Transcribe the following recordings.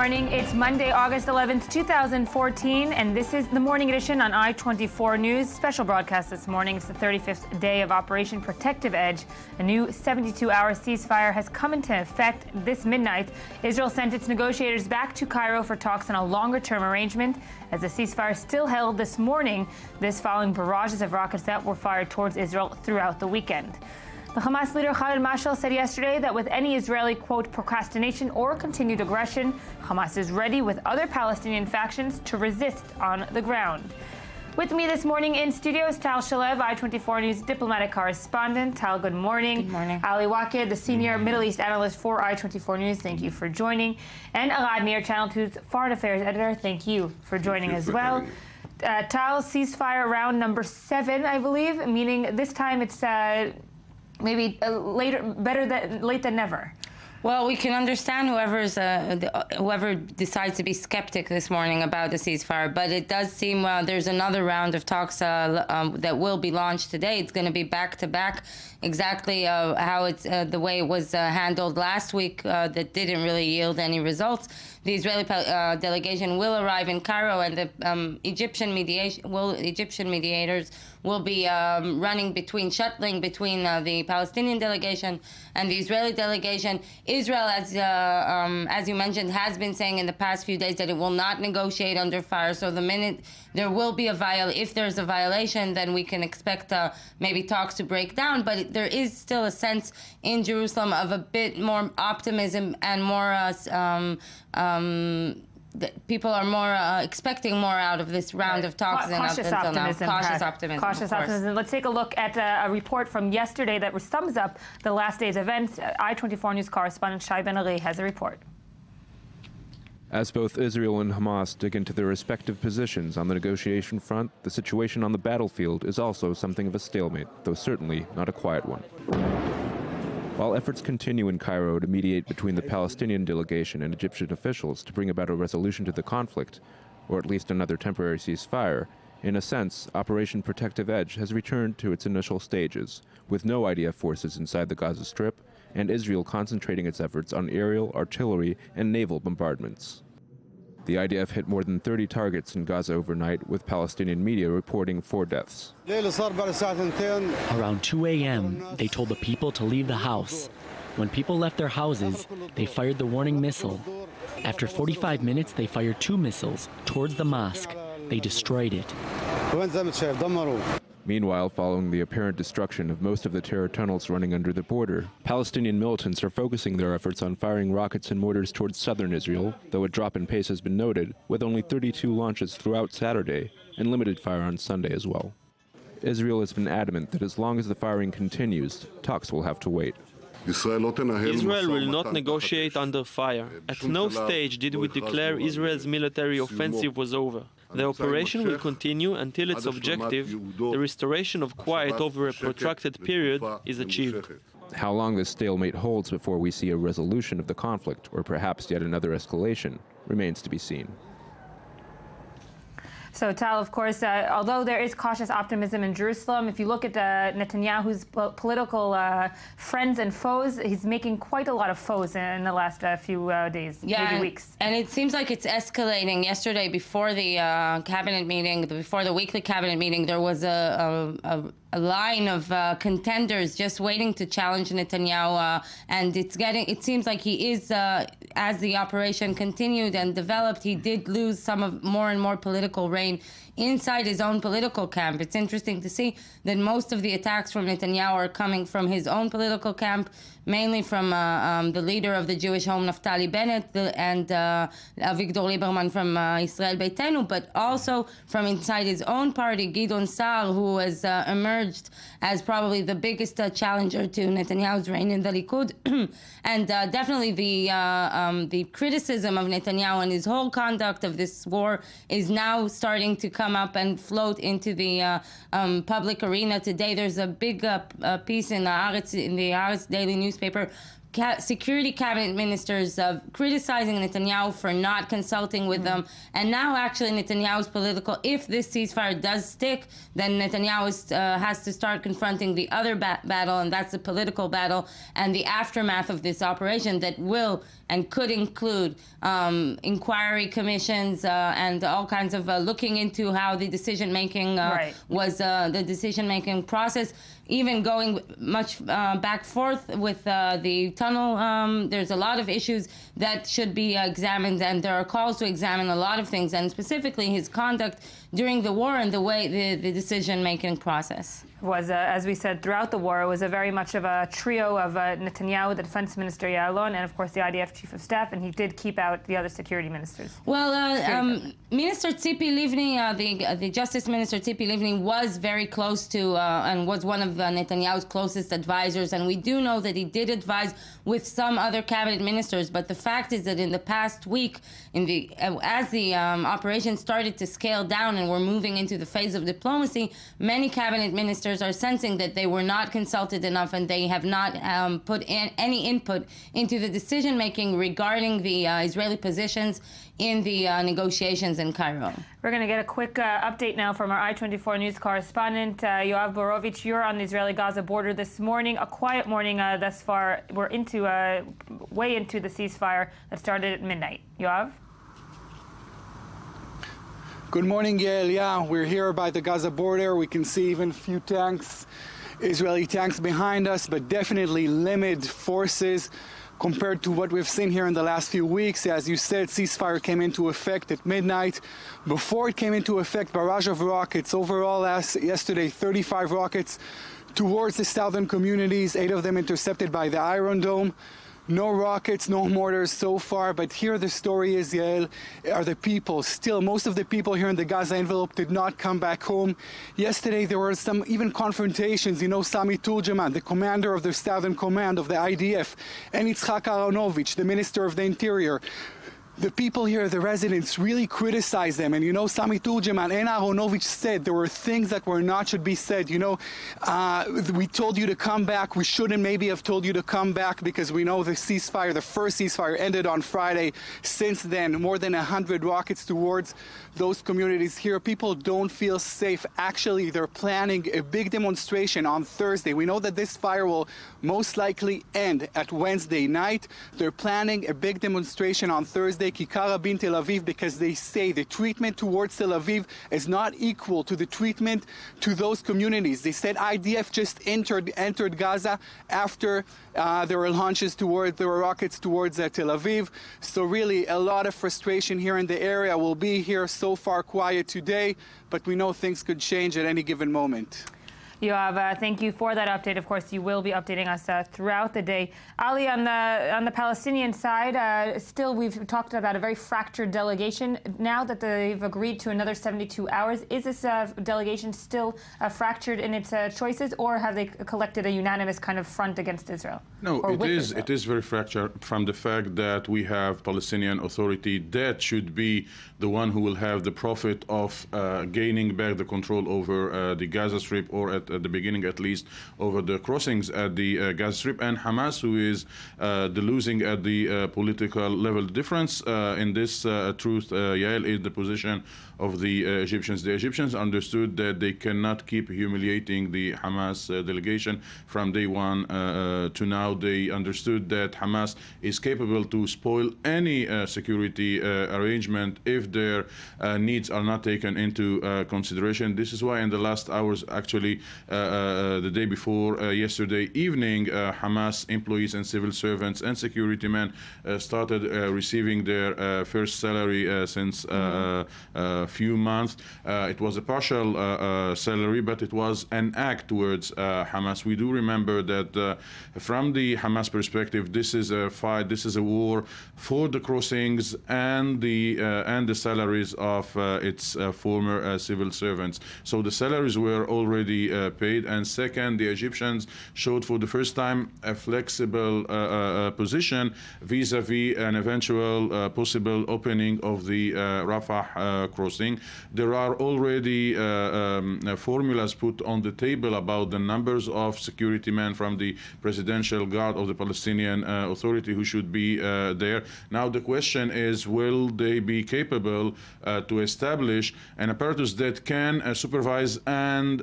morning. It's Monday, August 11th, 2014, and this is the Morning Edition on I-24 News. Special broadcast this morning. It's the 35th day of Operation Protective Edge. A new 72-hour ceasefire has come into effect this midnight. Israel sent its negotiators back to Cairo for talks on a longer-term arrangement, as the ceasefire still held this morning, this following barrages of rockets that were fired towards Israel throughout the weekend. The Hamas leader Khaled Mashal said yesterday that with any Israeli, quote, procrastination or continued aggression, Hamas is ready with other Palestinian factions to resist on the ground. With me this morning in studio is Tal Shalev, I-24 News diplomatic correspondent. Tal, good morning. Good morning. Ali Waked, the senior Middle East analyst for I-24 News. Thank you for joining. And Elad Meir, Channel 2's foreign affairs editor. Thank you for joining as well. Tal, ceasefire round number 7, I believe, meaning this time it's maybe late than never. Well, we can understand whoever decides to be skeptic this morning about the ceasefire, but it does seem there's another round of talks that will be launched today. It's going to be back-to-back, exactly how it's the way it was handled last week that didn't really yield any results. The Israeli delegation will arrive in Cairo, and the Egyptian mediators will be shuttling between the Palestinian delegation and the Israeli delegation. Israel, as you mentioned, has been saying in the past few days that it will not negotiate under fire. So the minute there will be if there's a violation, then we can expect maybe talks to break down. But there is still a sense in Jerusalem of a bit more optimism and more people are more expecting more out of this round of talks than up until now. Cautious optimism. Cautious optimism. Let's take a look at a report from yesterday that sums up the last day's events. I-24 News correspondent Shai Ben-Ari has a report. As both Israel and Hamas dig into their respective positions on the negotiation front, the situation on the battlefield is also something of a stalemate, though certainly not a quiet one. While efforts continue in Cairo to mediate between the Palestinian delegation and Egyptian officials to bring about a resolution to the conflict, or at least another temporary ceasefire, in a sense, Operation Protective Edge has returned to its initial stages, with no IDF forces inside the Gaza Strip, and Israel concentrating its efforts on aerial, artillery, and naval bombardments. The IDF hit more than 30 targets in Gaza overnight, with Palestinian media reporting 4 deaths. Around 2 a.m., they told the people to leave the house. When people left their houses, they fired the warning missile. After 45 minutes, they fired 2 missiles towards the mosque. They destroyed it. Meanwhile, following the apparent destruction of most of the terror tunnels running under the border, Palestinian militants are focusing their efforts on firing rockets and mortars towards southern Israel, though a drop in pace has been noted, with only 32 launches throughout Saturday and limited fire on Sunday as well. Israel has been adamant that as long as the firing continues, talks will have to wait. Israel will not negotiate under fire. At no stage did we declare Israel's military offensive was over. The operation will continue until its objective, the restoration of quiet over a protracted period, is achieved. How long this stalemate holds before we see a resolution of the conflict, or perhaps yet another escalation, remains to be seen. So, Tal, of course, although there is cautious optimism in Jerusalem, if you look at Netanyahu's political friends and foes, he's making quite a lot of foes in the last few days, maybe weeks. And it seems like it's escalating. Yesterday, before the cabinet meeting, before the weekly cabinet meeting, there was a line of contenders just waiting to challenge Netanyahu, and it seems like he is, as the operation continued and developed, he did lose more and more political reign inside his own political camp. It's interesting to see that most of the attacks from Netanyahu are coming from his own political camp, mainly from the leader of the Jewish Home, Naftali Bennett, and Avigdor Lieberman from Israel Beitenu, but also from inside his own party, Gideon Sa'ar, who has emerged as probably the biggest challenger to Netanyahu's reign in the Likud. And definitely the criticism of Netanyahu and his whole conduct of this war is now starting to come up and float into the public arena. Today there's a big piece in the Haaretz daily newspaper security cabinet ministers criticizing Netanyahu for not consulting with them. And now actually Netanyahu's if this ceasefire does stick, then Netanyahu has to start confronting the other battle, and that's the political battle and the aftermath of this operation that will and could include inquiry commissions and all kinds of looking into how the decision-making was the decision-making process, even going much back forth with the tunnel. There's a lot of issues that should be examined, and there are calls to examine a lot of things, and specifically his conduct during the war and the way the decision-making process. Was, as we said, throughout the war, it was a very much of a trio of Netanyahu, the defense minister Ya'alon, and of course the IDF chief of staff, and he did keep out the other security ministers. Well, Minister Tzipi Livni, the Justice Minister Tzipi Livni, was very close to and was one of Netanyahu's closest advisors, and we do know that he did advise with some other cabinet ministers. But the fact is that in the past week, as the operation started to scale down and we're moving into the phase of diplomacy, many cabinet ministers are sensing that they were not consulted enough, and they have not put in any input into the decision-making regarding the Israeli positions in the negotiations in Cairo. We're going to get a quick update now from our I-24 News correspondent, Yoav Borovich. You're on the Israeli-Gaza border this morning. A quiet morning thus far. We're way into the ceasefire that started at midnight. Yoav? Good morning, Yael. Yeah, we're here by the Gaza border. We can see even a few tanks, Israeli tanks behind us, but definitely limited forces compared to what we've seen here in the last few weeks. As you said, ceasefire came into effect at midnight. Before it came into effect, barrage of rockets. Overall, yesterday, 35 rockets towards the southern communities, 8 of them intercepted by the Iron Dome. No rockets, no mortars so far, but here the story is, Yael, are the people. Still, most of the people here in the Gaza envelope did not come back home. Yesterday, there were some even confrontations. You know, Sami Turjaman, the commander of the Southern Command of the IDF, and Yitzhak Aharonovich, the Minister of the Interior. The people here, the residents, really criticize them. And, you know, Sami Turjaman and Aharonovich said there were things that should be said. You know, we told you to come back. We shouldn't maybe have told you to come back, because we know the ceasefire, the first ceasefire, ended on Friday. Since then, more than 100 rockets towards those communities here. People don't feel safe. Actually, they're planning a big demonstration on Thursday. We know that this fire will most likely end at Wednesday night. They're planning a big demonstration on Thursday, Kikar Rabin, Tel Aviv, because they say the treatment towards Tel Aviv is not equal to the treatment to those communities. They said IDF just entered Gaza after there were launches there were rockets towards Tel Aviv. So really a lot of frustration here in the area. We'll be here so far quiet today, but we know things could change at any given moment. Yoav, thank you for that update. Of course, you will be updating us throughout the day. Ali, on the Palestinian side, still we've talked about a very fractured delegation. Now that they've agreed to another 72 hours, is this delegation still fractured in its choices, or have they collected a unanimous kind of front against Israel? No, it is. It is very fractured from the fact that we have Palestinian Authority that should be the one who will have the profit of gaining back the control over the Gaza Strip, or at the beginning at least over the crossings at the Gaza Strip, and Hamas, who is the losing at the political level. The difference in this truth, Yael, is the position of the Egyptians. The Egyptians understood that they cannot keep humiliating the Hamas delegation from day one to now. They understood that Hamas is capable to spoil any security arrangement if their needs are not taken into consideration. This is why in the last hours, actually the day before yesterday evening, Hamas employees and civil servants and security men started receiving their first salary since few months. It was a partial salary, but it was an act towards Hamas. We do remember that from the Hamas perspective, this is a fight, this is a war for the crossings and the salaries of its former civil servants. So the salaries were already paid, and second, the Egyptians showed for the first time a flexible position vis-a-vis an eventual possible opening of the Rafah crossing. crossing. There are already formulas put on the table about the numbers of security men from the Presidential Guard of the Palestinian Authority who should be there. Now the question is, will they be capable to establish an apparatus that can supervise and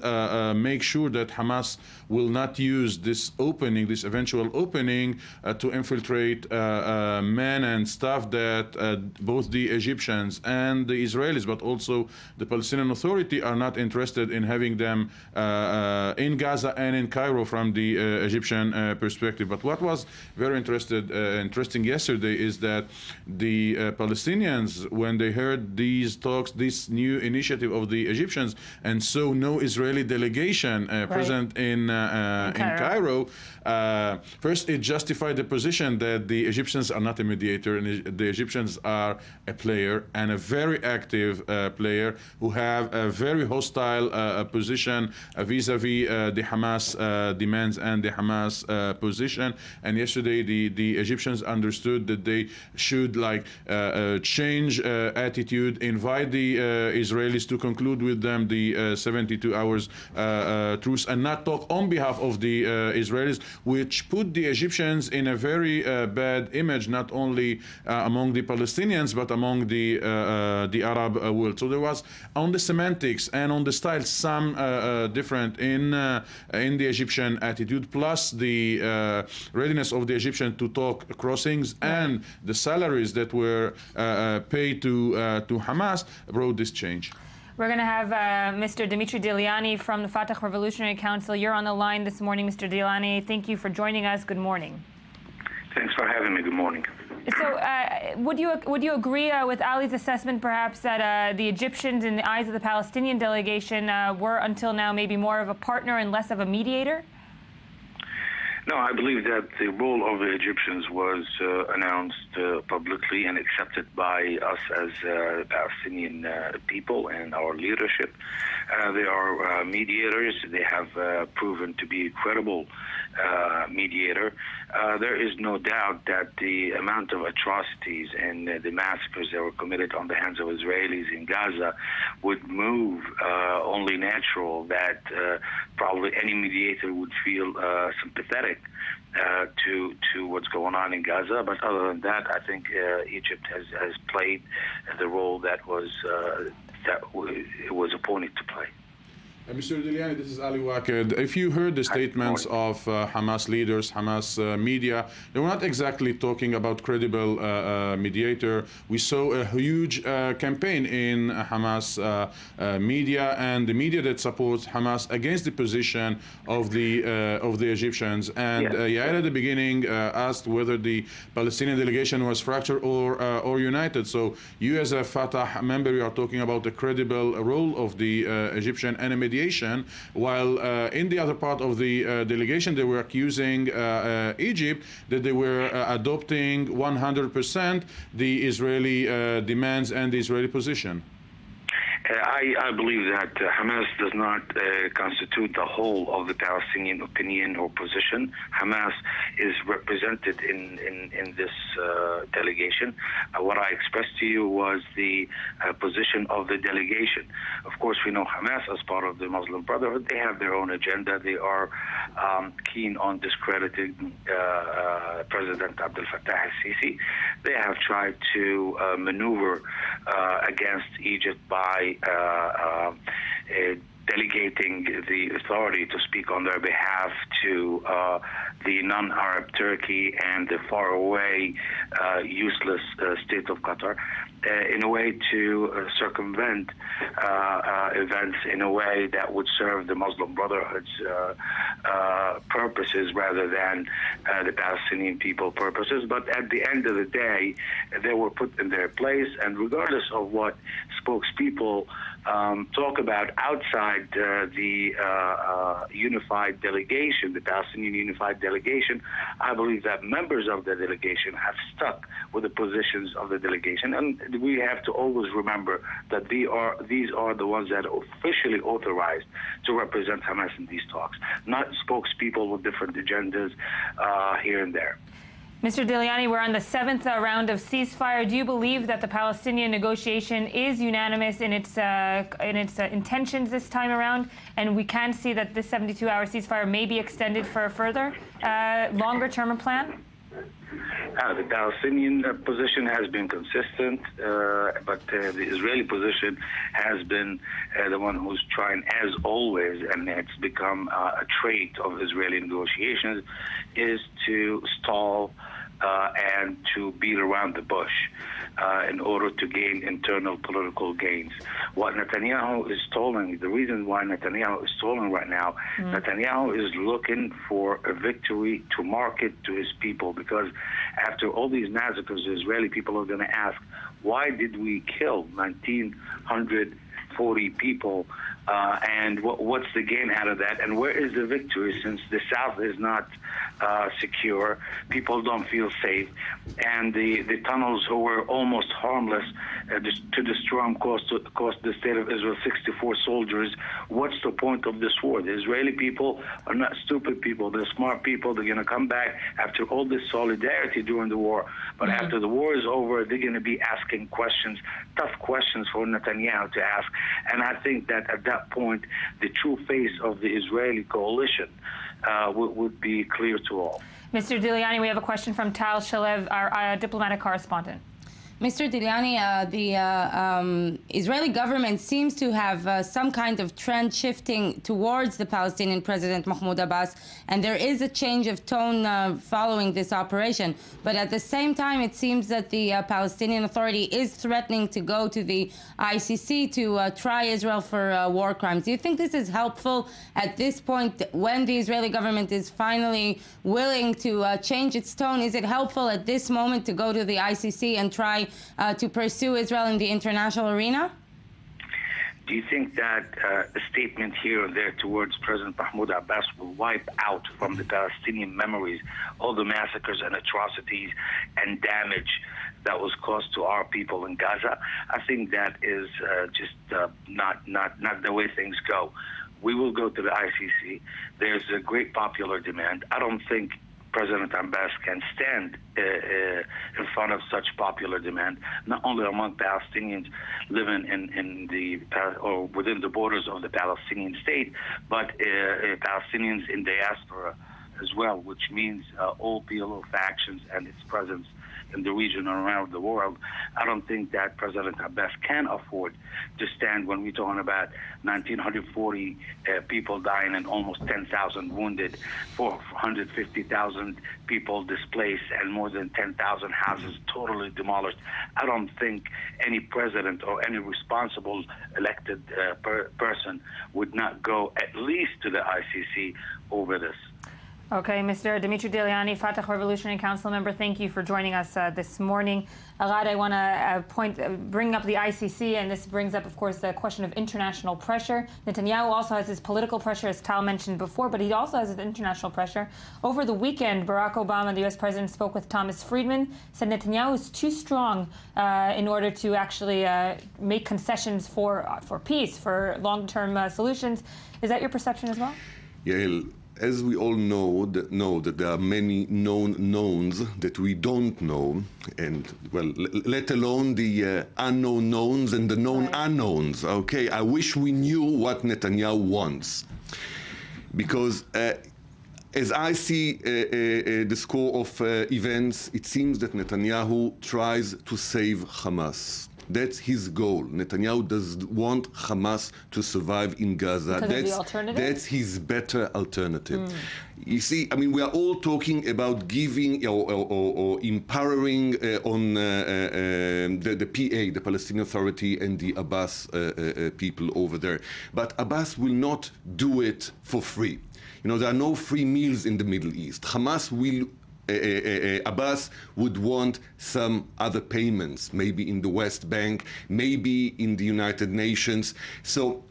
make sure that Hamas will not use this opening, this eventual opening, to infiltrate men and stuff that both the Egyptians and the Israelis, but also the Palestinian Authority, are not interested in having them in Gaza and in Cairo from the Egyptian perspective. But what was very interesting yesterday is that the Palestinians, when they heard these talks, this new initiative of the Egyptians, and so no Israeli delegation present in Cairo, first it justified the position that the Egyptians are not a mediator, and the Egyptians are a player, and a very active player, who have a very hostile position vis-a-vis the Hamas demands and the Hamas position. And yesterday the Egyptians understood that they should change attitude, invite the Israelis to conclude with them the 72 hours truce, and not talk on behalf of the Israelis, which put the Egyptians in a very bad image, not only among the Palestinians, but among the Arab world. So there was, on the semantics and on the style, some different in the Egyptian attitude, plus the readiness of the Egyptian to talk crossings and the salaries that were paid to Hamas brought this change. We're going to have Mr. Dimitri Diliani from the Fatah Revolutionary Council. You're on the line this morning, Mr. Diliani. Thank you for joining us. Good morning. Thanks for having me. Good morning. So, would you agree with Ali's assessment, perhaps, that the Egyptians, in the eyes of the Palestinian delegation, were until now maybe more of a partner and less of a mediator? No, I believe that the role of the Egyptians was announced publicly and accepted by us as Palestinian people and our leadership. They are mediators. They have proven to be a credible mediator. There is no doubt that the amount of atrocities and the massacres that were committed on the hands of Israelis in Gaza would move only natural that probably any mediator would feel sympathetic to what's going on in Gaza. But other than that, I think Egypt has played the role that it was appointed to play. Mr. Diliani, this is Ali Waked. If you heard the statements of Hamas leaders, Hamas media, they were not exactly talking about credible mediator. We saw a huge campaign in Hamas media and the media that supports Hamas against the position of the Egyptians. And Yael at the beginning asked whether the Palestinian delegation was fractured or united. So you, as a Fatah member, you are talking about the credible role of the Egyptian and a mediation, while in the other part of the delegation they were accusing Egypt that they were adopting 100% the Israeli demands and the Israeli position. I believe that Hamas does not constitute the whole of the Palestinian opinion or position. Hamas is represented in this delegation. What I expressed to you was the position of the delegation. Of course, we know Hamas as part of the Muslim Brotherhood. They have their own agenda. They are keen on discrediting President Abdel Fattah al-Sisi. They have tried to maneuver against Egypt by delegating the authority to speak on their behalf to the non-Arab Turkey and the faraway, useless state of Qatar, in a way to circumvent events in a way that would serve the Muslim Brotherhood's purposes rather than the Palestinian people purposes. But at the end of the day, they were put in their place, and regardless of what spokespeople talk about outside the unified delegation, the Palestinian unified delegation, I believe that members of the delegation have stuck with the positions of the delegation, and we have to always remember that these are the ones that are officially authorized to represent Hamas in these talks, not spokespeople with different agendas here and there. Mr. Diliani, we're on the 7th round of ceasefire. Do you believe that the Palestinian negotiation is unanimous in its intentions this time around, and we can see that this 72-hour ceasefire may be extended for a further longer-term plan? The Palestinian position has been consistent, but the Israeli position has been the one who's trying, as always, and it's become a trait of Israeli negotiations, is to stall and to beat around the bush in order to gain internal political gains. What Netanyahu is stalling, the reason why Netanyahu is stalling right now, Netanyahu is looking for a victory to market to his people, because after all these massacres, the Israeli people are going to ask, why did we kill 1,940 people? And what's the gain out of that? And where is the victory, since the South is not secure, people don't feel safe, and the tunnels who were almost harmless to destroy them cost the state of Israel 64 soldiers. What's the point of this war? The Israeli people are not stupid people. They're smart people. They're going to come back after all this solidarity during the war. But after the war is over, they're going to be asking questions, tough questions for Netanyahu to ask. And I think that at that point, the true face of the Israeli coalition would be clear to all. Mr. Diliani, we have a question from Tal Shalev, our diplomatic correspondent. Mr. Diliani, the Israeli government seems to have some kind of trend shifting towards the Palestinian President Mahmoud Abbas, and there is a change of tone following this operation. But at the same time, it seems that the Palestinian Authority is threatening to go to the ICC to try Israel for war crimes. Do you think this is helpful at this point when the Israeli government is finally willing to change its tone? Is it helpful at this moment to go to the ICC and try to pursue Israel in the international arena? Do you think that a statement here or there towards President Mahmoud Abbas will wipe out from the Palestinian memories all the massacres and atrocities and damage that was caused to our people in Gaza? I think that is just not the way things go. We will go to the ICC. There's a great popular demand. I don't think President Abbas can stand in front of such popular demand, not only among Palestinians living in the or within the borders of the Palestinian state, but Palestinians in diaspora as well, which means all PLO factions and its presence in the region and around the world. I don't think that President Abbas can afford to stand when we're talking about 1,940 people dying and almost 10,000 wounded, 450,000 people displaced, and more than 10,000 houses totally demolished. I don't think any president or any responsible elected person would not go at least to the ICC over this. Okay, Mr. Dimitri Diliani, Fatah Revolutionary Council member, thank you for joining us this morning. Alad, I want to bring up the ICC, and this brings up, of course, the question of international pressure. Netanyahu also has his political pressure, as Tal mentioned before, but he also has his international pressure. Over the weekend, Barack Obama, the U.S. president, spoke with Thomas Friedman, said Netanyahu is too strong in order to actually make concessions for peace, for long-term solutions. Is that your perception as well? Yeah. As we all know that there are many known knowns that we don't know, and, well, let alone the unknown knowns and the known unknowns, okay? I wish we knew what Netanyahu wants. Because as I see the score of events, it seems that Netanyahu tries to save Hamas. That's his goal. Netanyahu does want Hamas to survive in Gaza. That's his better alternative. You see, I mean, we are all talking about giving or empowering on the PA, the Palestinian Authority, and the Abbas people over there. But Abbas will not do it for free. You know, there are no free meals in the Middle East. Hamas will Abbas would want some other payments, maybe in the West Bank, maybe in the United Nations. So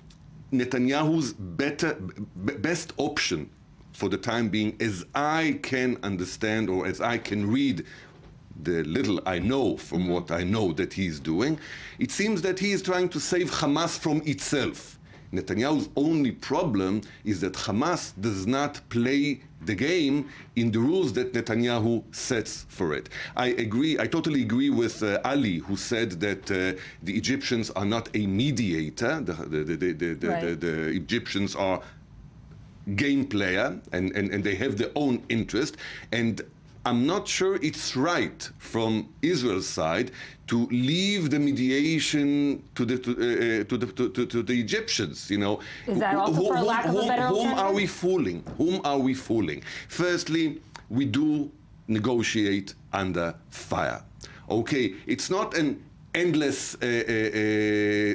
Netanyahu's best option for the time being, as I can understand or as I can read the little I know from what I know that he's doing, it seems that he is trying to save Hamas from itself. Netanyahu's only problem is that Hamas does not play the game in the rules that Netanyahu sets for it. I totally agree with Ali, who said that the Egyptians are not a mediator. The Egyptians are game player, and they have their own interest. And I'm not sure it's right from Israel's side to leave the mediation to the Egyptians. You know, is that also for lack of a better alternative? Whom are we fooling? Whom are we fooling? Firstly, we do negotiate under fire. Okay, it's not an endless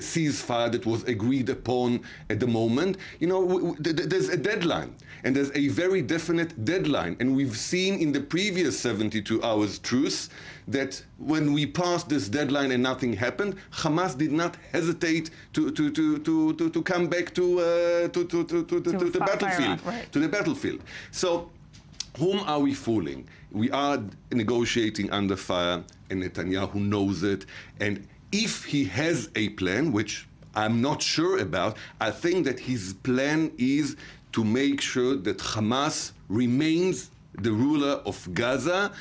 ceasefire that was agreed upon at the moment. You know, there's a deadline, and there's a very definite deadline. And we've seen in the previous 72 hours truce that when we passed this deadline and nothing happened, Hamas did not hesitate to come back to the battlefield, right. to the battlefield. So, whom are we fooling? We are negotiating under fire, and Netanyahu knows it. And if he has a plan, which I'm not sure about, I think that his plan is to make sure that Hamas remains the ruler of Gaza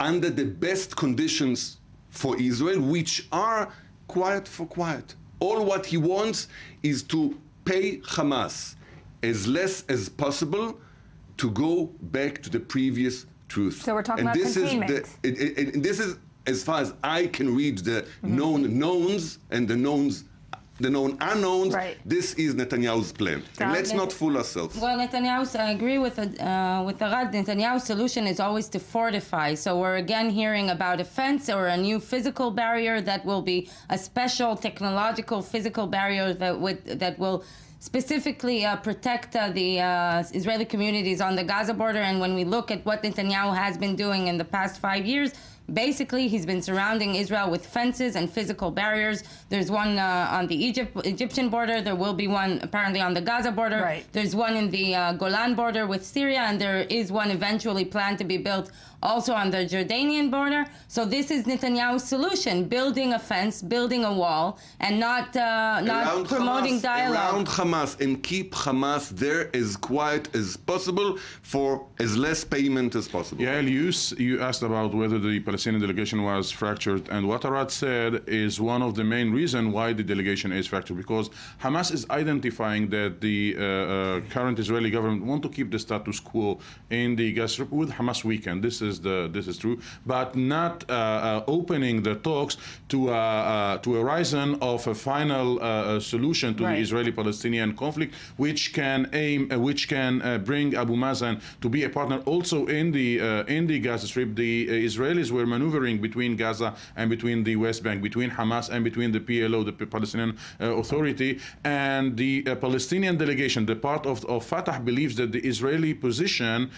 under the best conditions for Israel, which are quiet for quiet. All what he wants is to pay Hamas as less as possible to go back to the previous truth. So we're talking about containment. This is, as far as I can read the known knowns and the known unknowns, right. This is Netanyahu's plan. And let's not fool ourselves. Well, I agree with Arad. Netanyahu's solution is always to fortify. So we're again hearing about a fence or a new physical barrier that will be a special technological physical barrier that will specifically protect the Israeli communities on the Gaza border. And when we look at what Netanyahu has been doing in the past 5 years, basically he's been surrounding Israel with fences and physical barriers. There's one on the Egyptian border. There will be one apparently on the Gaza border. Right. There's one in the Golan border with Syria, and there is one eventually planned to be built also on the Jordanian border. So this is Netanyahu's solution: building a fence, building a wall, and not promoting Hamas, dialogue. around Hamas, and keep Hamas there as quiet as possible for as less payment as possible. Yeah, you asked about whether the Palestinian delegation was fractured, and what Arad said is one of the main reasons why the delegation is fractured, because Hamas is identifying that the current Israeli government want to keep the status quo in the Gaza Strip with Hamas weekend. This is true, but not opening the talks to a horizon of a final solution to the Israeli-Palestinian conflict, which can bring Abu Mazen to be a partner also in the Gaza Strip. The Israelis were maneuvering between Gaza and between the West Bank, between Hamas and between the PLO, the Palestinian Authority, and the Palestinian delegation. The part of Fatah believes that the Israeli position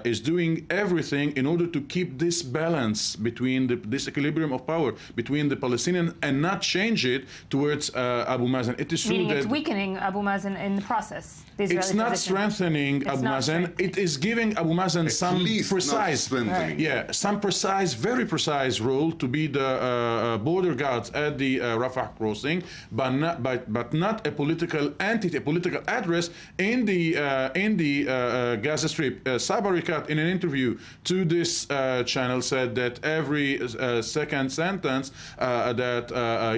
is doing everything in order to keep this balance between this equilibrium of power between the Palestinians and not change it towards Abu Mazen. It is true Meaning that it's weakening Abu Mazen in the process. It's not strengthening Abu Mazen. It is giving Abu Mazen some precise, some precise, very precise role to be the border guards at the Rafah crossing, but not a political entity, a political address in the Gaza Strip. Saeb Erekat, in an interview to this channel, said that every second sentence that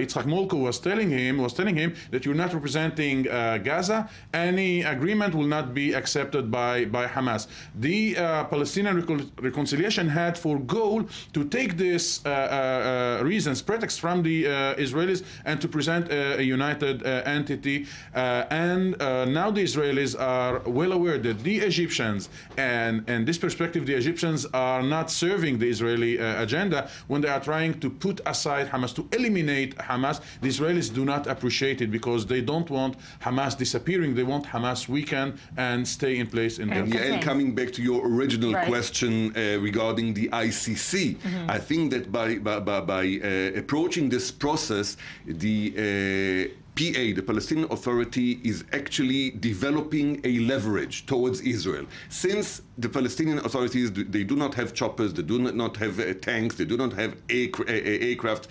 Yitzhak Molko was telling him that you're not representing Gaza. Any agreement will not be accepted by Hamas. The Palestinian reconciliation had for goal to take this pretext from the Israelis and to present a united entity. And now the Israelis are well aware that the Egyptians, and this perspective, the Egyptians are not serving the Israeli agenda when they are trying to put aside Hamas, to eliminate Hamas. The Israelis do not appreciate it because they don't want Hamas disappearing. They want Hamas weakened and stay in place in And Yael, coming back to your original question regarding the ICC, I think that by approaching this process, the PA, the Palestinian Authority, is actually developing a leverage towards Israel. Since the Palestinian authorities, they do not have choppers, they do not have tanks, they do not have aircraft,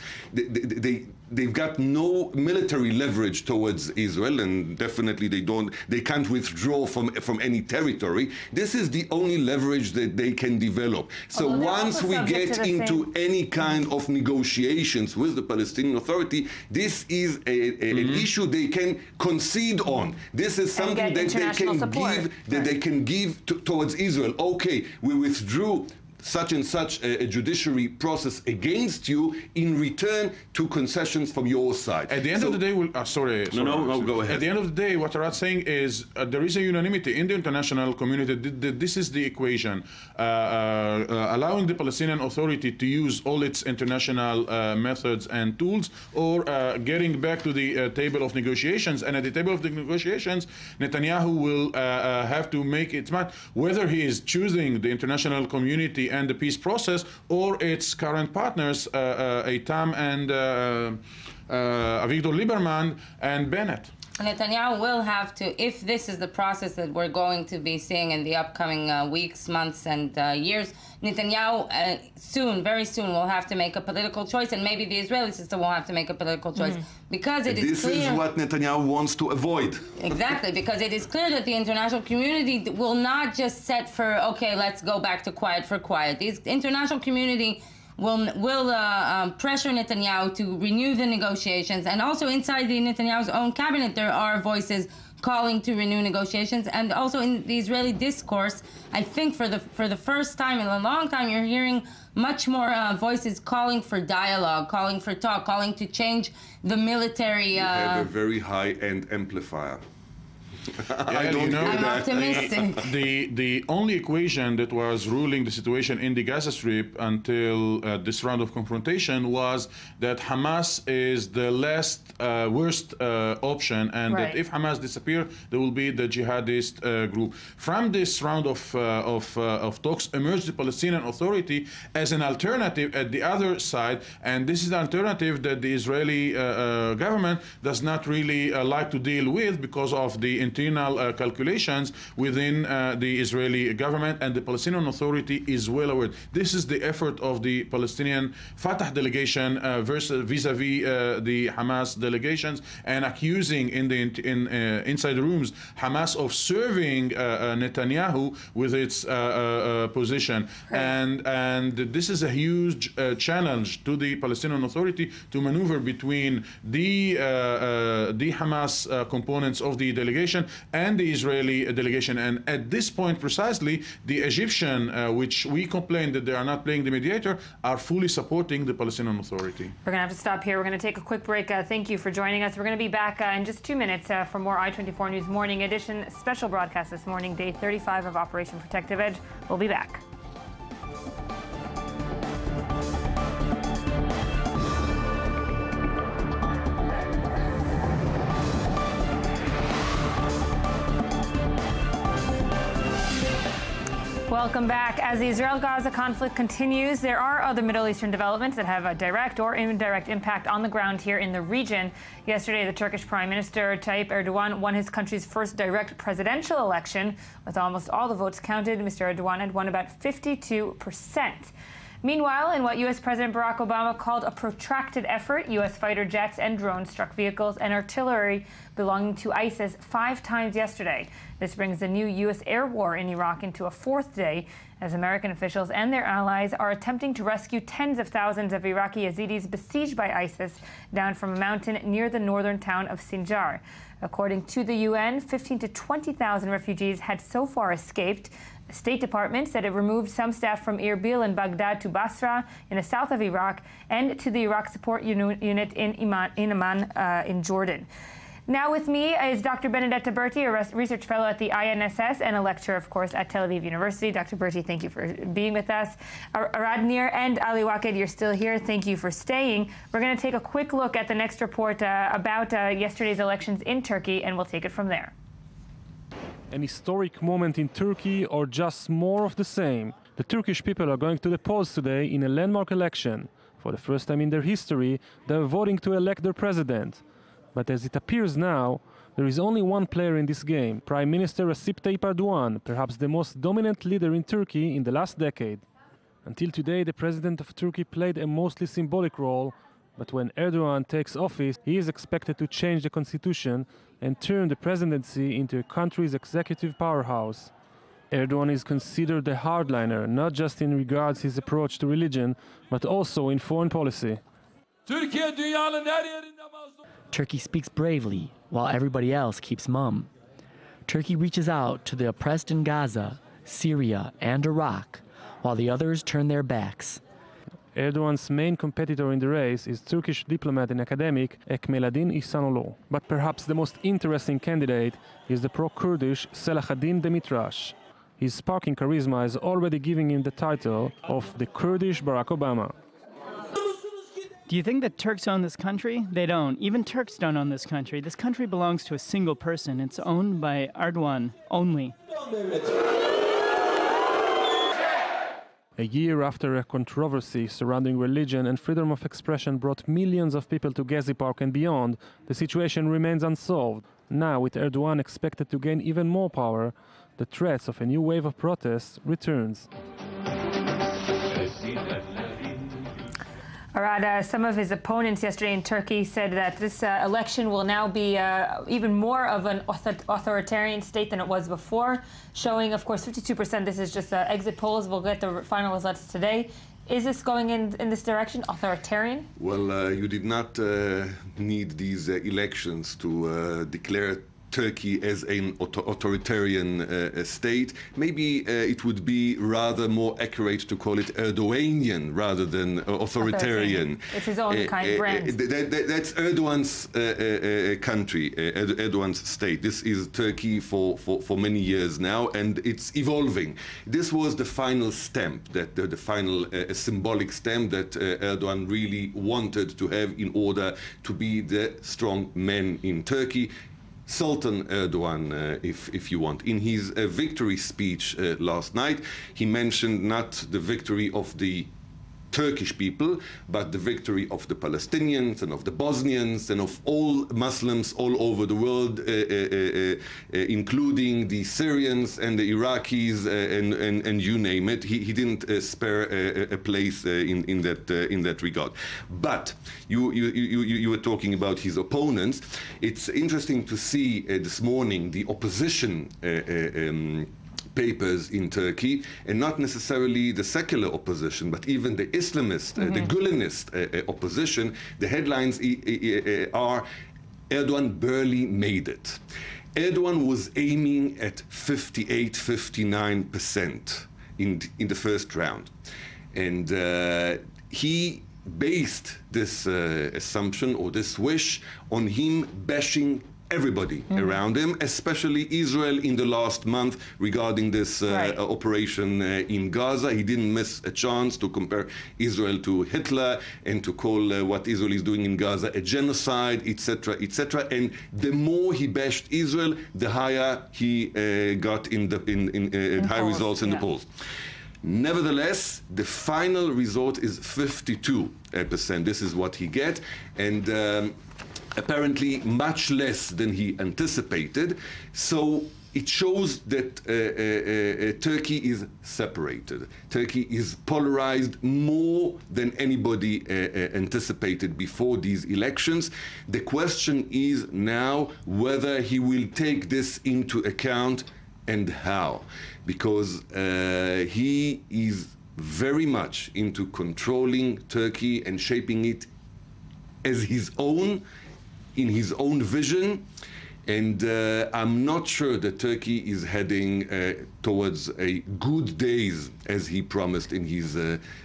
they've got no military leverage towards Israel, and definitely they can't withdraw from any territory. This is the only leverage that they can develop. So once we get into any kind of negotiations with the Palestinian Authority, this is an issue they can concede on. This is something that they can give towards Israel. Okay, we withdrew such and such a judiciary process against you in return to concessions from your side. At the end of the day, No, go ahead. At the end of the day, what Arad's saying is there is a unanimity in the international community. This is the equation. Allowing the Palestinian Authority to use all its international methods and tools, or getting back to the table of negotiations. And at the table of the negotiations, Netanyahu will have to make its mind whether he is choosing the international community and the peace process, or its current partners, Eitam and Avigdor Lieberman and Bennett. Netanyahu will have to, if this is the process that we're going to be seeing in the upcoming weeks, months, and years, Netanyahu very soon will have to make a political choice, and maybe the Israeli system will have to make a political choice, because it is clear... This is what Netanyahu wants to avoid. Exactly, because it is clear that the international community will not just set for, okay, let's go back to quiet for quiet. The international community will pressure Netanyahu to renew the negotiations, and also inside the Netanyahu's own cabinet there are voices calling to renew negotiations, and also in the Israeli discourse, I think for the first time in a long time, you're hearing much more voices calling for dialogue, calling for talk, calling to change the military. You have a very high-end amplifier. I'm optimistic. The only equation that was ruling the situation in the Gaza Strip until this round of confrontation was that Hamas is the worst option, and that if Hamas disappears, there will be the jihadist group. From this round of talks emerged the Palestinian Authority as an alternative at the other side, and this is the alternative that the Israeli government does not really like to deal with because of the internal calculations within the Israeli government, and the Palestinian Authority is well aware. This is the effort of the Palestinian Fatah delegation vis-a-vis the Hamas delegations, and accusing inside the rooms Hamas of serving Netanyahu with its position. And this is a huge challenge to the Palestinian Authority to maneuver between the Hamas components of the delegation and the Israeli delegation. And at this point precisely, the Egyptian, which we complain that they are not playing the mediator, are fully supporting the Palestinian Authority. We're going to have to stop here. We're going to take a quick break. Thank you for joining us. We're going to be back in just 2 minutes for more I-24 News Morning Edition special broadcast this morning, day 35 of Operation Protective Edge. We'll be back. Welcome back. As the Israel-Gaza conflict continues, there are other Middle Eastern developments that have a direct or indirect impact on the ground here in the region. Yesterday, the Turkish Prime Minister Tayyip Erdogan won his country's first direct presidential election. With almost all the votes counted, Mr. Erdogan had won about 52%. Meanwhile, in what U.S. President Barack Obama called a protracted effort, U.S. fighter jets and drones struck vehicles and artillery belonging to ISIS 5 times yesterday. This brings the new U.S. air war in Iraq into a 4th day, as American officials and their allies are attempting to rescue tens of thousands of Iraqi Yazidis besieged by ISIS down from a mountain near the northern town of Sinjar. According to the UN, 15 to 20,000 refugees had so far escaped. The State Department said it removed some staff from Erbil and Baghdad to Basra in the south of Iraq and to the Iraq Support Unit in Amman in Jordan. Now with me is Dr. Benedetta Berti, a research fellow at the INSS and a lecturer, of course, at Tel Aviv University. Dr. Berti, thank you for being with us. Arad Nir and Ali Waked, you're still here. Thank you for staying. We're going to take a quick look at the next report about yesterday's elections in Turkey, and we'll take it from there. An historic moment in Turkey, or just more of the same? The Turkish people are going to the polls today in a landmark election. For the first time in their history, they're voting to elect their president. But as it appears now, there is only one player in this game, Prime Minister Recep Tayyip Erdogan, perhaps the most dominant leader in Turkey in the last decade. Until today, the president of Turkey played a mostly symbolic role, But when Erdogan takes office, he is expected to change the constitution and turn the presidency into a country's executive powerhouse. Erdogan is considered a hardliner, not just in regards his approach to religion, but also in foreign policy. Turkey speaks bravely, while everybody else keeps mum. Turkey reaches out to the oppressed in Gaza, Syria, and Iraq, while the others turn their backs. Erdogan's main competitor in the race is Turkish diplomat and academic Ekmeladin Ihsanoglu. But perhaps the most interesting candidate is the pro-Kurdish Selahattin Demirtas. His sparking charisma is already giving him the title of the Kurdish Barack Obama. Do you think that Turks own this country? They don't. Even Turks don't own this country. This country belongs to a single person. It's owned by Erdogan only. A year after a controversy surrounding religion and freedom of expression brought millions of people to Gezi Park and beyond, the situation remains unsolved. Now, with Erdogan expected to gain even more power, the threats of a new wave of protests returns. Arad, some of his opponents yesterday in Turkey said that this election will now be even more of an authoritarian state than it was before, showing, of course, 52%. This is just exit polls. We'll get the final results today. Is this going in this direction, authoritarian? Well, you did not need these elections to declare Turkey as an authoritarian state. Maybe it would be rather more accurate to call it Erdoganian rather than authoritarian. It's his own kind brand. That's Erdogan's country, Erdogan's state. This is Turkey for many years now, and it's evolving. This was the final stamp, the final symbolic stamp that Erdogan really wanted to have in order to be the strong man in Turkey. Sultan Erdogan, if you want. In his victory speech last night, he mentioned not the victory of the Turkish people, but the victory of the Palestinians and of the Bosnians and of all Muslims all over the world, including the Syrians and the Iraqis and you name it. He didn't spare a place in that regard. But you were talking about his opponents. It's interesting to see this morning the opposition papers in Turkey, and not necessarily the secular opposition, but even the Islamist, the Gulenist opposition. The headlines are, Erdogan barely made it. Erdogan was aiming at 58-59% in the first round. And he based this assumption or this wish on him bashing everybody around him, especially Israel in the last month regarding this operation in Gaza. He didn't miss a chance to compare Israel to Hitler and to call what Israel is doing in Gaza a genocide, etc., etc. And the more he bashed Israel, the higher he got in high polls, results in the polls. Nevertheless, the final result is 52%. This is what he get, and apparently much less than he anticipated. So it shows that Turkey is separated. Turkey is polarized more than anybody anticipated before these elections. The question is now whether he will take this into account and how, because he is very much into controlling Turkey and shaping it as his own, in his own vision, and I'm not sure that Turkey is heading towards a good days as he promised in his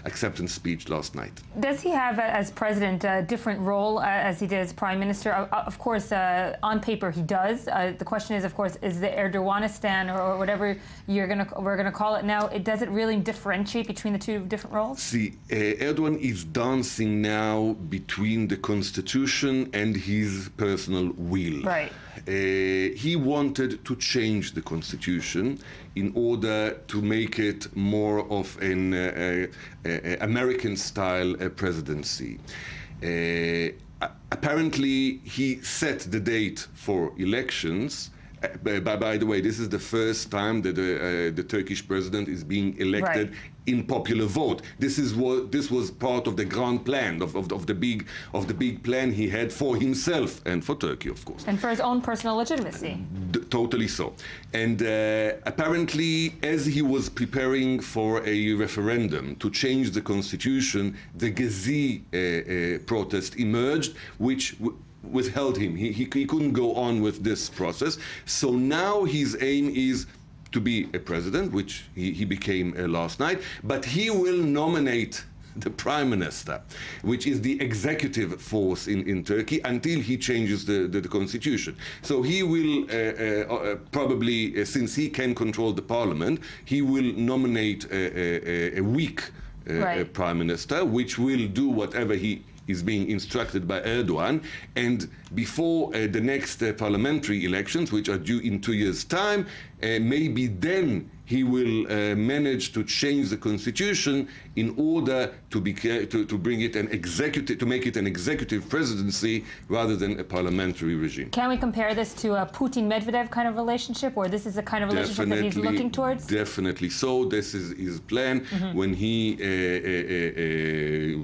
acceptance speech last night. Does he have, as president, a different role as he did as prime minister? Of course, on paper he does. The question is, of course, is the Erdoganistan or whatever we're gonna call it now? Does it really differentiate between the two different roles? See, Erdogan is dancing now between the constitution and his personal will. Right. He wanted to change the constitution in order to make it more of an American-style presidency. Apparently, he set the date for elections By the way, this is the first time that the Turkish president is being elected in popular vote. This was part of the grand plan of the big plan he had for himself and for Turkey, of course, and for his own personal legitimacy. Totally so. And apparently, as he was preparing for a referendum to change the constitution, the Gezi protest emerged, which withheld him. He couldn't go on with this process. So now his aim is to be a president, which he became last night, but he will nominate the prime minister, which is the executive force in Turkey, until he changes the constitution. So he will probably, since he can control the parliament, he will nominate a weak prime minister, which will do whatever he is being instructed by Erdogan, and before the next parliamentary elections, which are due in 2 years' time, maybe then he will manage to change the constitution in order to bring it to make it an executive presidency rather than a parliamentary regime. Can we compare this to a Putin-Medvedev kind of relationship, or this is the kind of relationship that he's looking towards? Definitely so. This is his plan. When he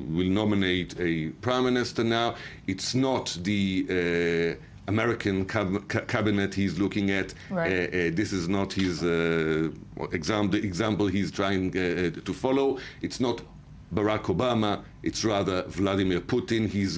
will nominate a prime minister now, it's not the American cabinet he's looking at. This is not his example he's trying to follow. It's not Barack Obama, it's rather Vladimir Putin. He is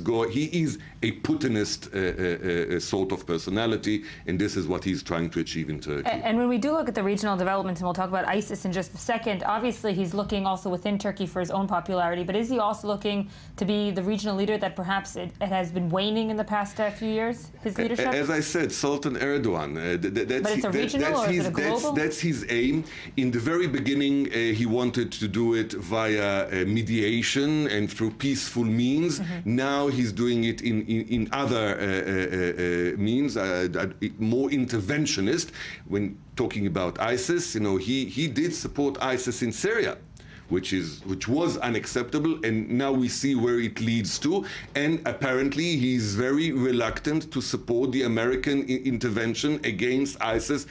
a Putinist sort of personality, and this is what he's trying to achieve in Turkey. And when we do look at the regional developments, and we'll talk about ISIS in just a second, obviously he's looking also within Turkey for his own popularity, but is he also looking to be the regional leader that perhaps it has been waning in the past few years, his leadership? As I said, Sultan Erdogan. But it's a regional, or is it a global? That's his aim. In the very beginning, he wanted to do it via mediation and through peaceful means. Now he's doing it in other means, more interventionist. When talking about ISIS, he did support ISIS in Syria, which was unacceptable, and now we see where it leads to. And apparently he's very reluctant to support the American intervention against ISIS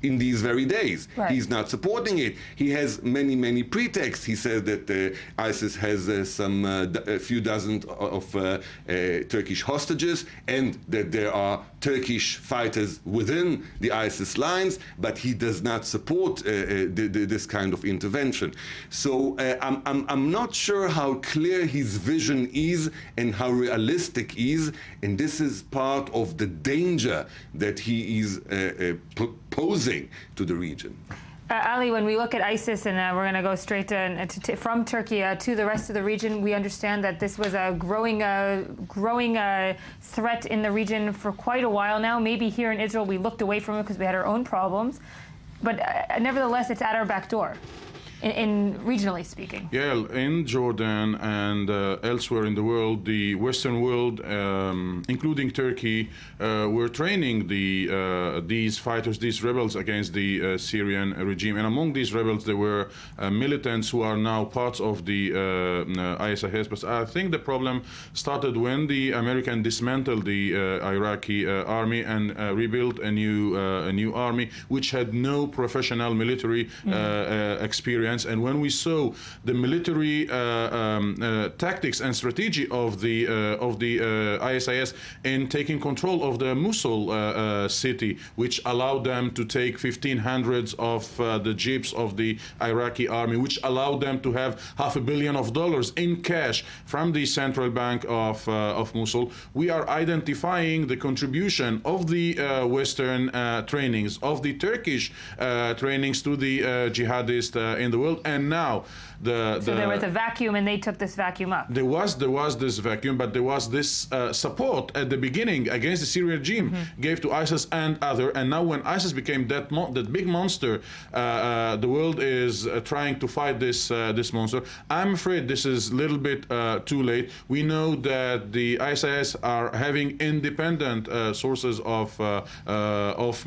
in these very days. He's not supporting it. He has many pretexts. He says that ISIS has a few dozen of Turkish hostages, and that there are Turkish fighters within the ISIS lines, but he does not support this kind of intervention. So I'm not sure how clear his vision is and how realistic he is, and this is part of the danger that he is posing to the region. Ali, when we look at ISIS, and we're going to go straight from Turkey to the rest of the region, we understand that this was a growing threat in the region for quite a while now. Maybe here in Israel we looked away from it because we had our own problems, but nevertheless it's at our back door. In regionally speaking. Yeah, in Jordan and elsewhere in the world, the Western world, including Turkey, were training these fighters, these rebels against the Syrian regime. And among these rebels, there were militants who are now parts of the ISIS. But I think the problem started when the American dismantled the Iraqi army and rebuilt a new army, which had no professional military experience. And when we saw the military tactics and strategy of the ISIS in taking control of the Mosul city, which allowed them to take 1,500 of the jeeps of the Iraqi army, which allowed them to have $500 million in cash from the central bank of Mosul, we are identifying the contribution of the Western trainings, of the Turkish trainings to the jihadists in the world. And now so there was a vacuum, and they took this vacuum up. There was this vacuum, but there was this support at the beginning against the Syrian regime, gave to ISIS and other. And now when ISIS became that big monster, the world is trying to fight this monster. I'm afraid this is a little bit too late. We know that the ISIS are having independent sources of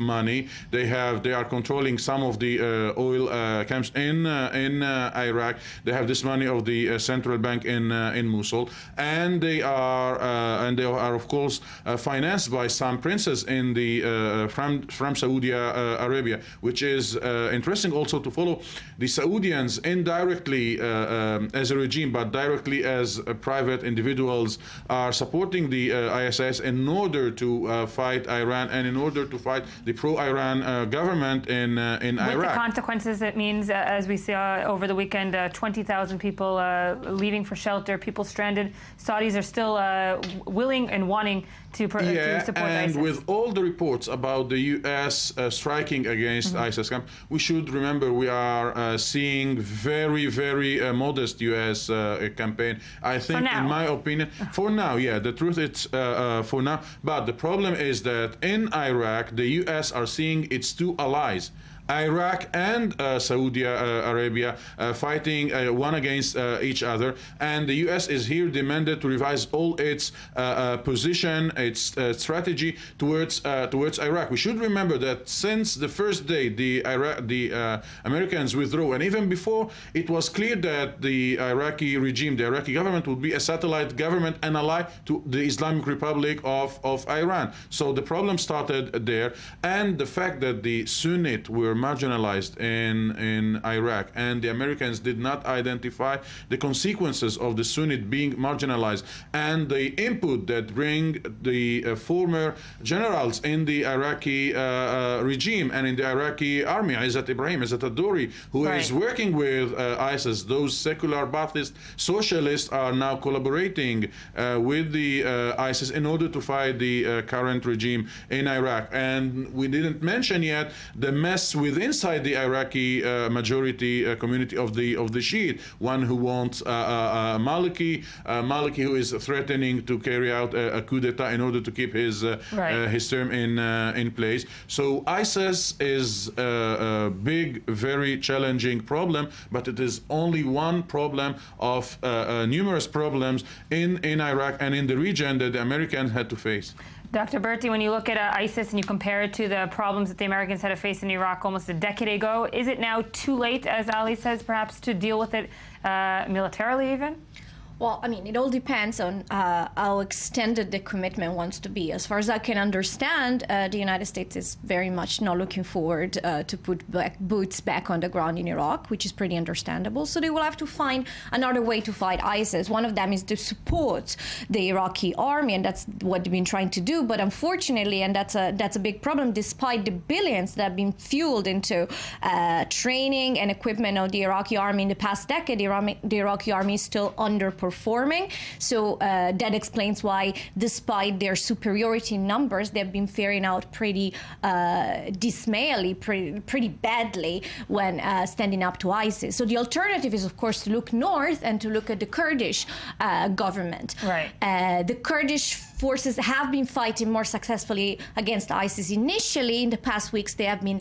money. They are controlling some of the oil camps in Iraq. They have this money of the central bank in Mosul, and they are of course financed by some princes in the from Saudi Arabia, which is interesting also to follow. The Saudians indirectly as a regime, but directly as private individuals, are supporting the ISIS in order to fight Iran and in order to fight the pro-Iran government in Iraq. With the consequences it means, as we saw over the weekend, 20,000 people leaving for shelter, people stranded. Saudis are still willing and wanting to support ISIS. And with all the reports about the U.S. Striking against ISIS camp, we should remember we are seeing very, very modest U.S. Campaign. I think, in my opinion, for now, the truth it's for now. But the problem is that in Iraq, the U.S. are seeing its two allies, Iraq and Saudi Arabia, fighting one against each other, and the U.S. is here demanded to revise all its position, its strategy towards Iraq. We should remember that since the first day the Americans withdrew, and even before, it was clear that the Iraqi regime, the Iraqi government, would be a satellite government and ally to the Islamic Republic of Iran. So the problem started there, and the fact that the Sunnite were marginalized in Iraq, and the Americans did not identify the consequences of the Sunnite being marginalized, and the input that bring the former generals in the Iraqi regime and in the Iraqi army, Izzat Ibrahim, Izzat Addouri, who is working with ISIS. Those secular Baathist socialists are now collaborating with the ISIS in order to fight the current regime in Iraq. And we didn't mention yet the mess inside the Iraqi majority community of the Shiite, one who wants Maliki, who is threatening to carry out a coup d'etat in order to keep his term in place. So ISIS is a big, very challenging problem, but it is only one problem of numerous problems in Iraq and in the region that the Americans had to face. Dr. Berti, when you look at ISIS and you compare it to the problems that the Americans had to face in Iraq almost a decade ago, is it now too late, as Ali says, perhaps to deal with it militarily even? Well, I mean, it all depends on how extended the commitment wants to be. As far as I can understand, the United States is very much not looking forward to put boots back on the ground in Iraq, which is pretty understandable. So they will have to find another way to fight ISIS. One of them is to support the Iraqi army, and that's what they've been trying to do. But unfortunately, and that's a big problem, despite the billions that have been fueled into training and equipment of the Iraqi army in the past decade, the Iraqi army is still underperforming. So that explains why, despite their superiority in numbers, they've been faring out pretty dismally, pretty badly when standing up to ISIS. So the alternative is, of course, to look north and to look at the Kurdish government. The Kurdish forces have been fighting more successfully against ISIS initially. In the past weeks, there have been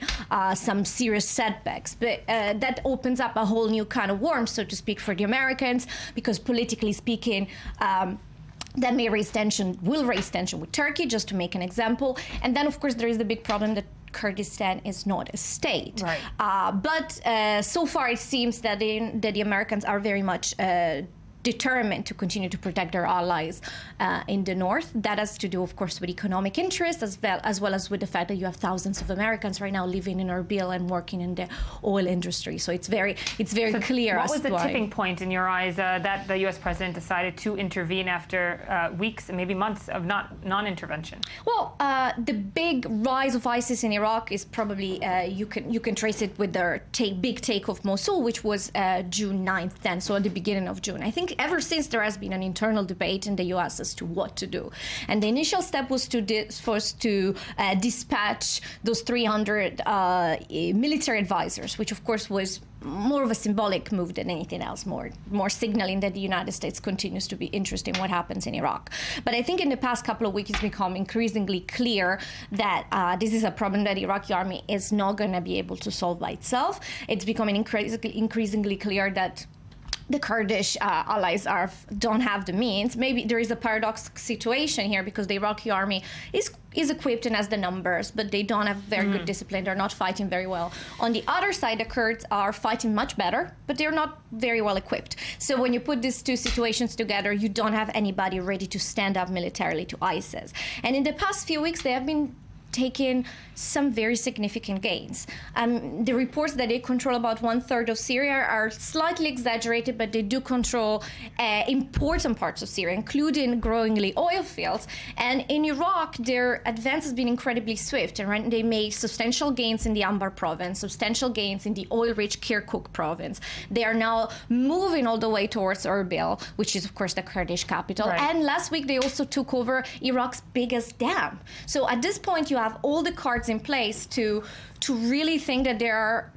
some serious setbacks. But that opens up a whole new kind of worm, so to speak, for the Americans, because politically speaking, that will raise tension with Turkey, just to make an example. And then, of course, there is the big problem that Kurdistan is not a state. But so far, it seems that the Americans are very much determined to continue to protect their allies in the north. That has to do, of course, with economic interest, as well as with the fact that you have thousands of Americans right now living in Erbil and working in the oil industry. So it's very clear. What was the tipping point in your eyes that the U.S. president decided to intervene after weeks and maybe months of non-intervention? Well, the big rise of ISIS in Iraq is probably you can trace it with their big take of Mosul, which was June 9th, 10th, so at the beginning of June. I think ever since there has been an internal debate in the U.S. as to what to do. And the initial step was to dispatch those 300 military advisors, which of course was more of a symbolic move than anything else, more signaling that the United States continues to be interested in what happens in Iraq. But I think in the past couple of weeks, it's become increasingly clear that this is a problem that the Iraqi army is not going to be able to solve by itself. It's becoming increasingly clear that the Kurdish allies don't have the means. Maybe there is a paradox situation here because the Iraqi army is equipped and has the numbers, but they don't have very good discipline. They're not fighting very well. On the other side, the Kurds are fighting much better, but they're not very well equipped. So when you put these two situations together, you don't have anybody ready to stand up militarily to ISIS. And in the past few weeks, they have been taken some very significant gains. The reports that they control about 1/3 of Syria are slightly exaggerated, but they do control important parts of Syria, including growingly oil fields. And in Iraq, their advance has been incredibly swift, and they made substantial gains in the Anbar province, substantial gains in the oil-rich Kirkuk province. They are now moving all the way towards Erbil, which is, of course, the Kurdish capital. Right. And last week, they also took over Iraq's biggest dam. So at this point, you have all the cards in place to really think that they are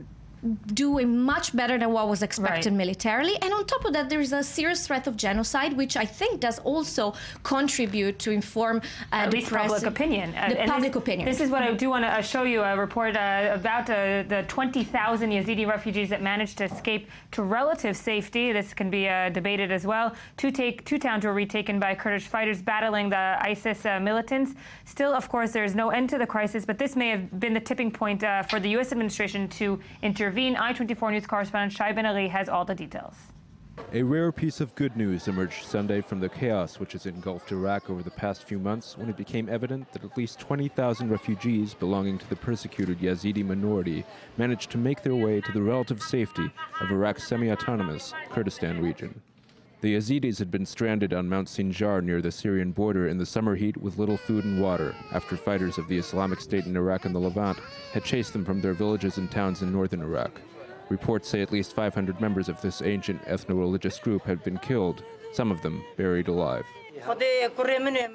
doing much better than what was expected militarily. And on top of that, there is a serious threat of genocide, which I think does also contribute to inform at the least press, public opinion. Public opinion. This is what I do want to show you a report about the 20,000 Yazidi refugees that managed to escape to relative safety. This can be debated as well. Two towns were retaken by Kurdish fighters battling the ISIS militants. Still, of course, there is no end to the crisis, but this may have been the tipping point for the U.S. administration to intervene. I-24 News correspondent Shai Ben Ali has all the details. A rare piece of good news emerged Sunday from the chaos which has engulfed Iraq over the past few months when it became evident that at least 20,000 refugees belonging to the persecuted Yazidi minority managed to make their way to the relative safety of Iraq's semi-autonomous Kurdistan region. The Yazidis had been stranded on Mount Sinjar near the Syrian border in the summer heat with little food and water after fighters of the Islamic State in Iraq and the Levant had chased them from their villages and towns in northern Iraq. Reports say at least 500 members of this ancient ethno-religious group had been killed, some of them buried alive.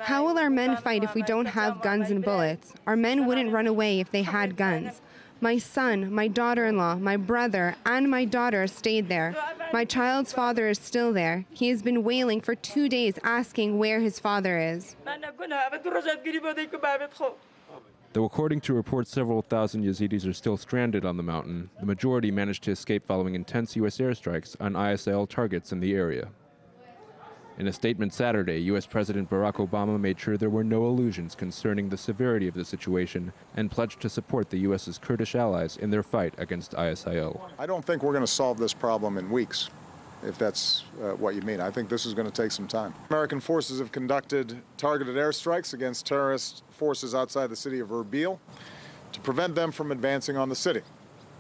How will our men fight if we don't have guns and bullets? Our men wouldn't run away if they had guns. My son, my daughter-in-law, my brother, and my daughter stayed there. My child's father is still there. He has been wailing for 2 days asking where his father is. Though according to reports several thousand Yazidis are still stranded on the mountain, the majority managed to escape following intense U.S. airstrikes on ISIL targets in the area. In a statement Saturday, U.S. President Barack Obama made sure there were no illusions concerning the severity of the situation and pledged to support the U.S.'s Kurdish allies in their fight against ISIL. I don't think we're going to solve this problem in weeks, if that's what you mean. I think this is going to take some time. American forces have conducted targeted airstrikes against terrorist forces outside the city of Erbil to prevent them from advancing on the city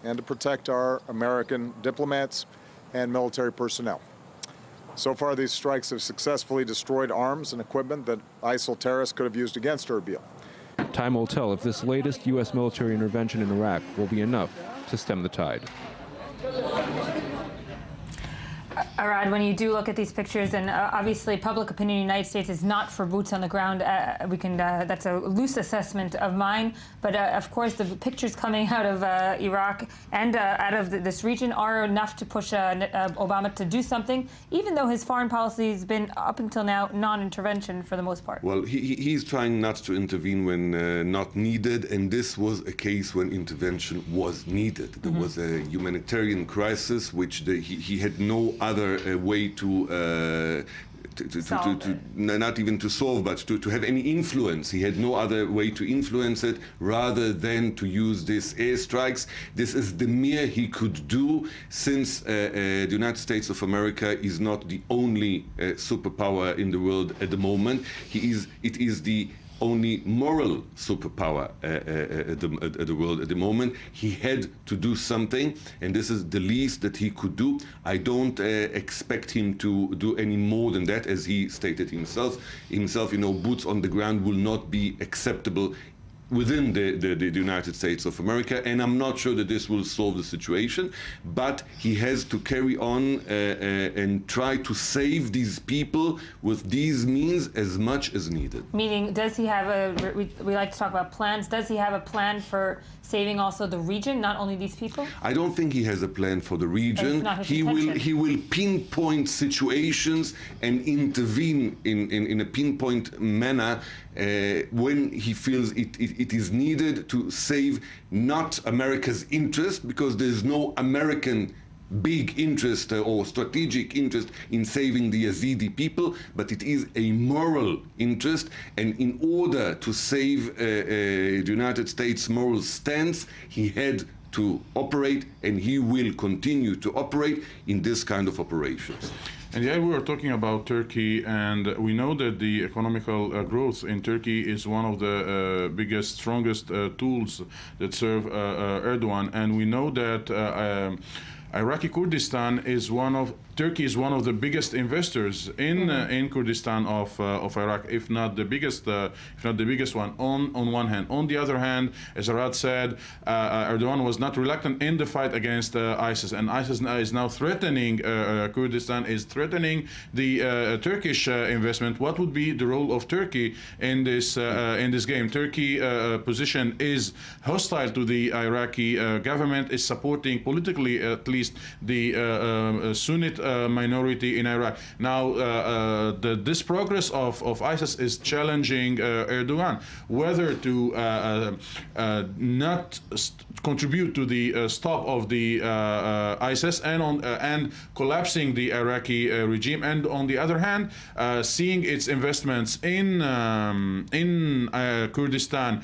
and to protect our American diplomats and military personnel. So far, these strikes have successfully destroyed arms and equipment that ISIL terrorists could have used against Erbil. Time will tell if this latest U.S. military intervention in Iraq will be enough to stem the tide. Arad, when you do look at these pictures, and obviously public opinion in the United States is not for boots on the ground, that's a loose assessment of mine, but of course the pictures coming out of Iraq and out of this region are enough to push Obama to do something, even though his foreign policy has been, up until now, non-intervention for the most part. Well, he's trying not to intervene when not needed, and this was a case when intervention was needed. There was a humanitarian crisis which he had no other way to not even to solve, but to have any influence. He had no other way to influence it rather than to use these airstrikes. This is the mere he could do, since the United States of America is not the only superpower in the world at the moment. It is the only moral superpower at the world at the moment. He had to do something, and this is the least that he could do. I don't expect him to do any more than that, as he stated himself. Boots on the ground will not be acceptable within the United States of America, and I'm not sure that this will solve the situation, but he has to carry on and try to save these people with these means as much as needed. Meaning, does he have we like to talk about plans, does he have a plan for saving also the region, not only these people? I don't think he has a plan for the region. He will pinpoint situations and intervene in a pinpoint manner when he feels it is needed to save not America's interest, because there's no American big interest or strategic interest in saving the Yazidi people, but it is a moral interest. And in order to save the United States' moral stance, he had to operate, and he will continue to operate in this kind of operations. And yeah, we were talking about Turkey, and we know that the economical growth in Turkey is one of the biggest, strongest tools that serve Erdogan. And we know that Iraqi Kurdistan is Turkey is one of the biggest investors in Kurdistan of Iraq, if not the biggest one. On one hand, on the other hand, as Arad said, Erdogan was not reluctant in the fight against ISIS, and ISIS is now threatening Kurdistan, is threatening the Turkish investment. What would be the role of Turkey in this game? Turkey position is hostile to the Iraqi government, is supporting politically at least the Sunnite minority in Iraq. Now, this progress of ISIS is challenging Erdogan whether to not contribute to the stop of the ISIS and collapsing the Iraqi regime, and on the other hand, seeing its investments in Kurdistan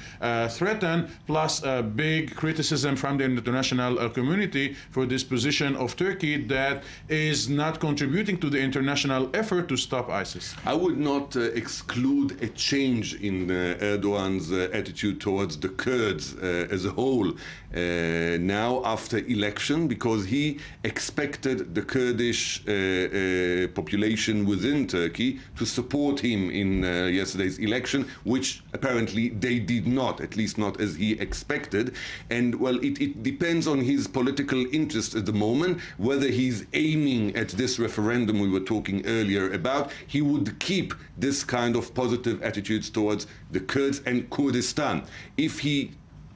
threatened, plus big criticism from the international community for this position of Turkey that is not contributing to the international effort to stop ISIS. I would not exclude a change in Erdogan's attitude towards the Kurds as a whole now after election, because he expected the Kurdish population within Turkey to support him in yesterday's election, which apparently they did not, at least not as he expected. And well, it depends on his political interest at the moment, whether he's aiming at this referendum we were talking earlier about. He would keep this kind of positive attitudes towards the Kurds and Kurdistan. If he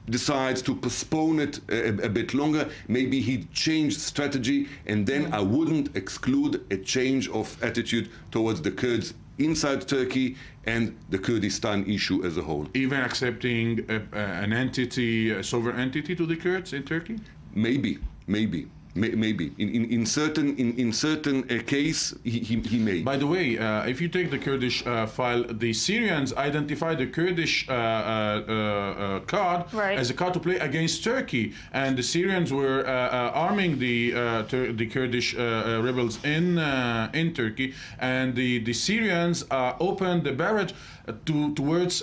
decides to postpone it a bit longer, maybe he'd change strategy, and then I wouldn't exclude a change of attitude towards the Kurds inside Turkey and the Kurdistan issue as a whole. Even accepting an entity, a sovereign entity to the Kurds in Turkey? Maybe. In certain case, he may. By the way, if you take the Kurdish file, the Syrians identify the Kurdish card as a card to play against Turkey, and the Syrians were arming the Kurdish rebels in Turkey, and the Syrians opened the barrage towards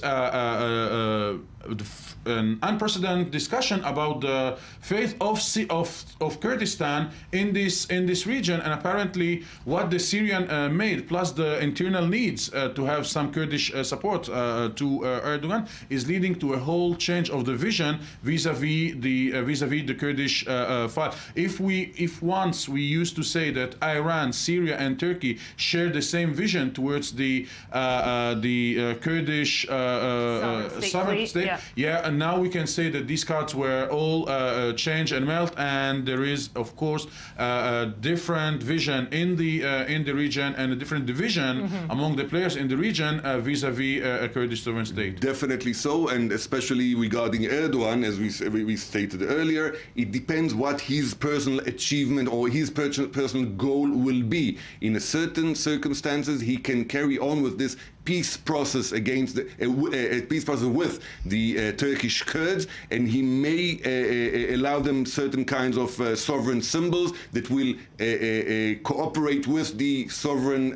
an unprecedented discussion about the fate of Kurdistan in this region, and apparently what the Syrian made, plus the internal needs to have some Kurdish support to Erdogan, is leading to a whole change of the vision vis-a-vis the Kurdish file. If once we used to say that Iran, Syria, and Turkey share the same vision towards the Kurdish sovereign state, and now we can say that these cards were all change and melt, and there is, of course, a different vision in the region, and a different division among the players in the region vis-a-vis a Kurdish sovereign state. Definitely so, and especially regarding Erdogan, as we stated earlier, it depends what his personal achievement or his personal goal will be. In a certain circumstances, he can carry on with this peace process against peace process with the Turkish Kurds, and he may allow them certain kinds of sovereign symbols that will cooperate with the sovereign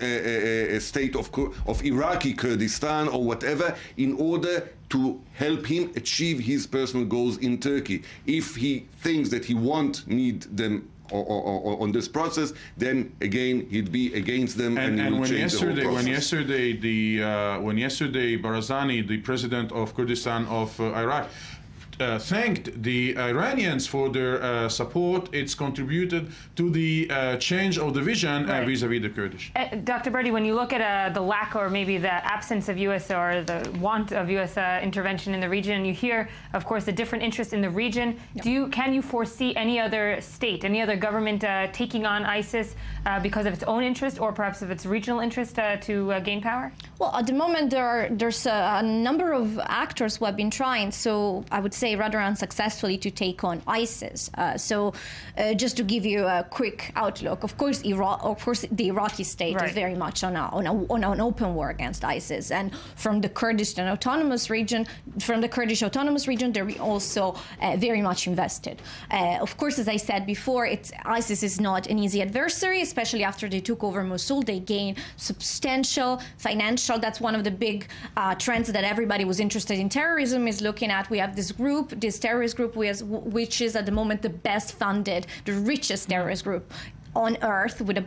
state of Iraqi Kurdistan or whatever, in order to help him achieve his personal goals in Turkey. If he thinks that he won't need them on this process, then again he'd be against them, and he will change the whole process. When yesterday Barzani, the president of Kurdistan of Iraq, thanked the Iranians for their support, it's contributed to the change of the vision vis-a-vis the Kurdish. Dr. Berti, when you look at the lack or maybe the absence of U.S. or the want of U.S. intervention in the region, you hear, of course, a different interest in the region. Can you foresee any other state, any other government taking on ISIS because of its own interest or perhaps of its regional interest to gain power? Well, at the moment, there's a number of actors who have been trying. So I would say say, rather unsuccessfully to take on ISIS. Just to give you a quick outlook, of course, the Iraqi state is very much on an open war against ISIS, and from the Kurdish autonomous region, they're also very much invested. Of course, as I said before, ISIS is not an easy adversary, especially after they took over Mosul. They gained substantial financial. That's one of the big trends that everybody was interested in terrorism is looking at. We have this terrorist group, which is at the moment the best funded, the richest terrorist group on earth, with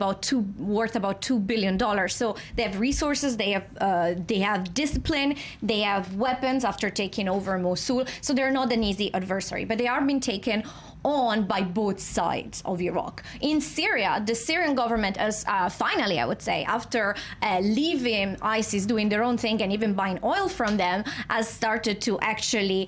worth about $2 billion. So they have resources, they have discipline, they have weapons after taking over Mosul. So they're not an easy adversary, but they are being taken on by both sides of Iraq. In Syria, the Syrian government has finally, I would say, after leaving ISIS doing their own thing and even buying oil from them, has started to actually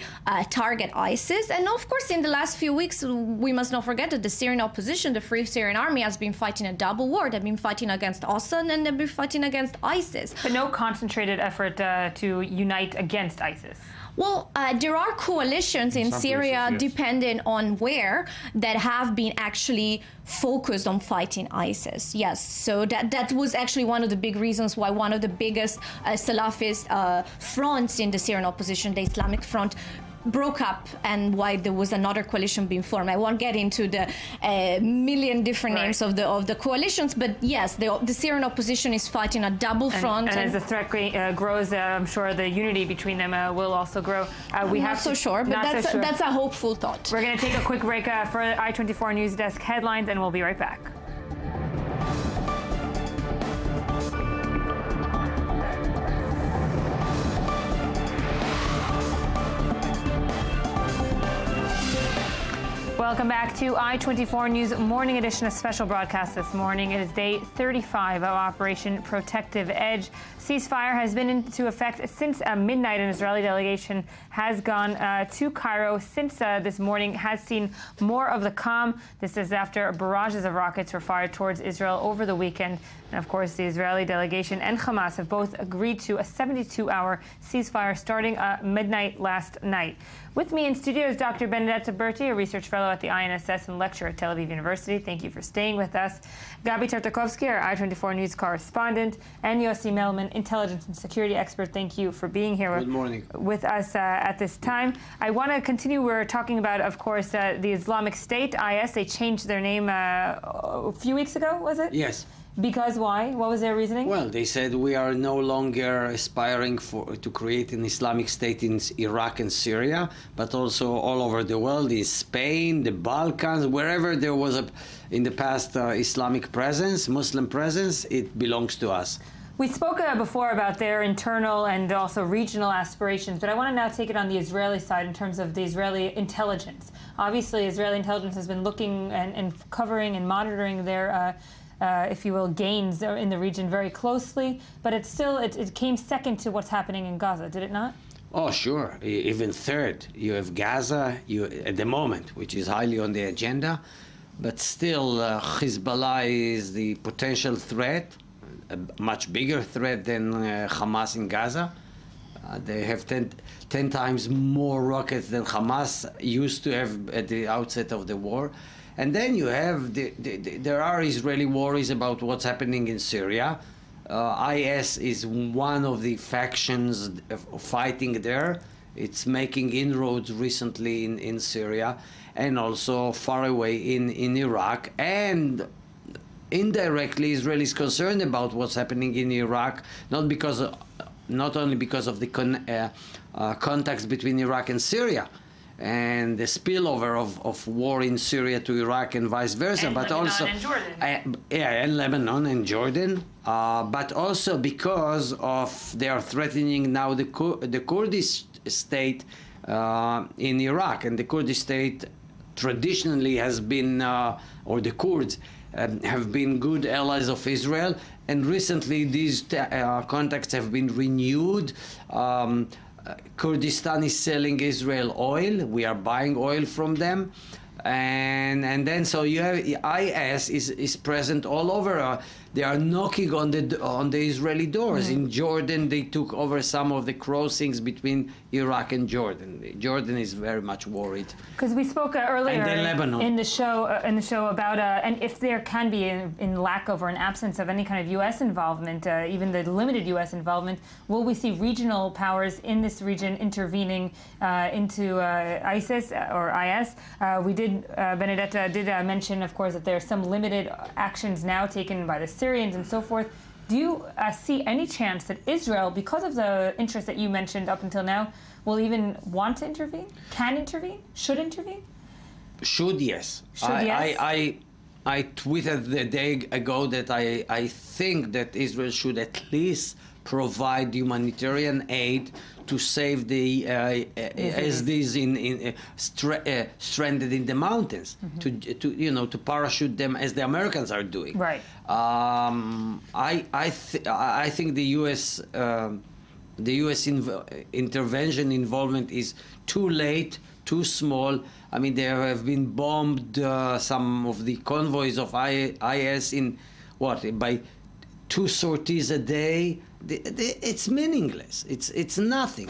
target ISIS. And of course, in the last few weeks, we must not forget that the Syrian opposition, the Free Syrian Army, has been fighting a double war. They've been fighting against Assad and they've been fighting against ISIS. But no concentrated effort to unite against ISIS. Well, there are coalitions in Syria, depending on where, that have been actually focused on fighting ISIS. Yes, so that was actually one of the big reasons why one of the biggest Salafist fronts in the Syrian opposition, the Islamic Front, broke up, and why there was another coalition being formed. I won't get into the million different names of the coalitions, but yes, the Syrian opposition is fighting a double front. And as the threat grows, I'm sure the unity between them will also grow. Not so sure, but that's a hopeful thought. We're going to take a quick break for I-24 News Desk headlines, and we'll be right back. Welcome back to I-24 News Morning Edition, a special broadcast this morning. It is day 35 of Operation Protective Edge. Ceasefire has been into effect since midnight. An Israeli delegation has gone to Cairo since this morning, has seen more of the calm. This is after barrages of rockets were fired towards Israel over the weekend. And of course, the Israeli delegation and Hamas have both agreed to a 72-hour ceasefire starting midnight last night. With me in studio is Dr. Benedetta Berti, a research fellow at the INSS and lecturer at Tel Aviv University. Thank you for staying with us. Gabi Tartakovsky, our I-24 News correspondent, and Yossi Melman, intelligence and security expert. Thank you for being here with us at this time. I want to continue. We're talking about, of course, the Islamic State, IS. They changed their name a few weeks ago, was it? Yes. Because why? What was their reasoning? Well, they said we are no longer aspiring to create an Islamic State in Iraq and Syria, but also all over the world, in Spain, the Balkans, wherever there was in the past Islamic presence, Muslim presence, it belongs to us. We spoke before about their internal and also regional aspirations, but I want to now take it on the Israeli side in terms of the Israeli intelligence. Obviously, Israeli intelligence has been looking and covering and monitoring their if you will, gains in the region very closely, but it came second to what's happening in Gaza, did it not? Oh, sure. Even third. You have Gaza at the moment, which is highly on the agenda, but still Hezbollah is the potential threat, a much bigger threat than Hamas in Gaza. They have 10 times more rockets than Hamas used to have at the outset of the war. And then you have, there are Israeli worries about what's happening in Syria. IS is one of the factions fighting there. It's making inroads recently in Syria and also far away in Iraq. And indirectly, Israel is concerned about what's happening in Iraq, not only because of the contacts between Iraq and Syria, and the spillover of war in Syria to Iraq and vice versa, and but Lebanon also and Jordan. And Lebanon and Jordan, but also because of they are threatening now the Kurdish state in Iraq, and the Kurdish state traditionally has been, or the Kurds have been good allies of Israel, and recently these contacts have been renewed. Kurdistan is selling Israel oil. We are buying oil from them. And then so you have IS is present all over. They are knocking on the Israeli doors. In Jordan, they took over some of the crossings between Iraq and Jordan. Jordan is very much worried. Because we spoke earlier And then Lebanon. in the show about and if there can be in lack of or an absence of any kind of U.S. involvement, even the limited U.S. involvement, will we see regional powers in this region intervening into ISIS or IS? Benedetta did mention, of course, that there are some limited actions now taken by the Syrians and so forth. Do you see any chance that Israel, because of the interest that you mentioned up until now, will even want to intervene, can intervene, should intervene? Should, yes. Yes? I tweeted a day ago that I think that Israel should at least provide humanitarian aid to save the Yazidis stranded in the mountains, to parachute them as the Americans are doing. Right. I think the U.S. Intervention involvement is too late, too small. I mean, there have been bombed some of the convoys of IS by 2 sorties a day. It's meaningless. It's nothing.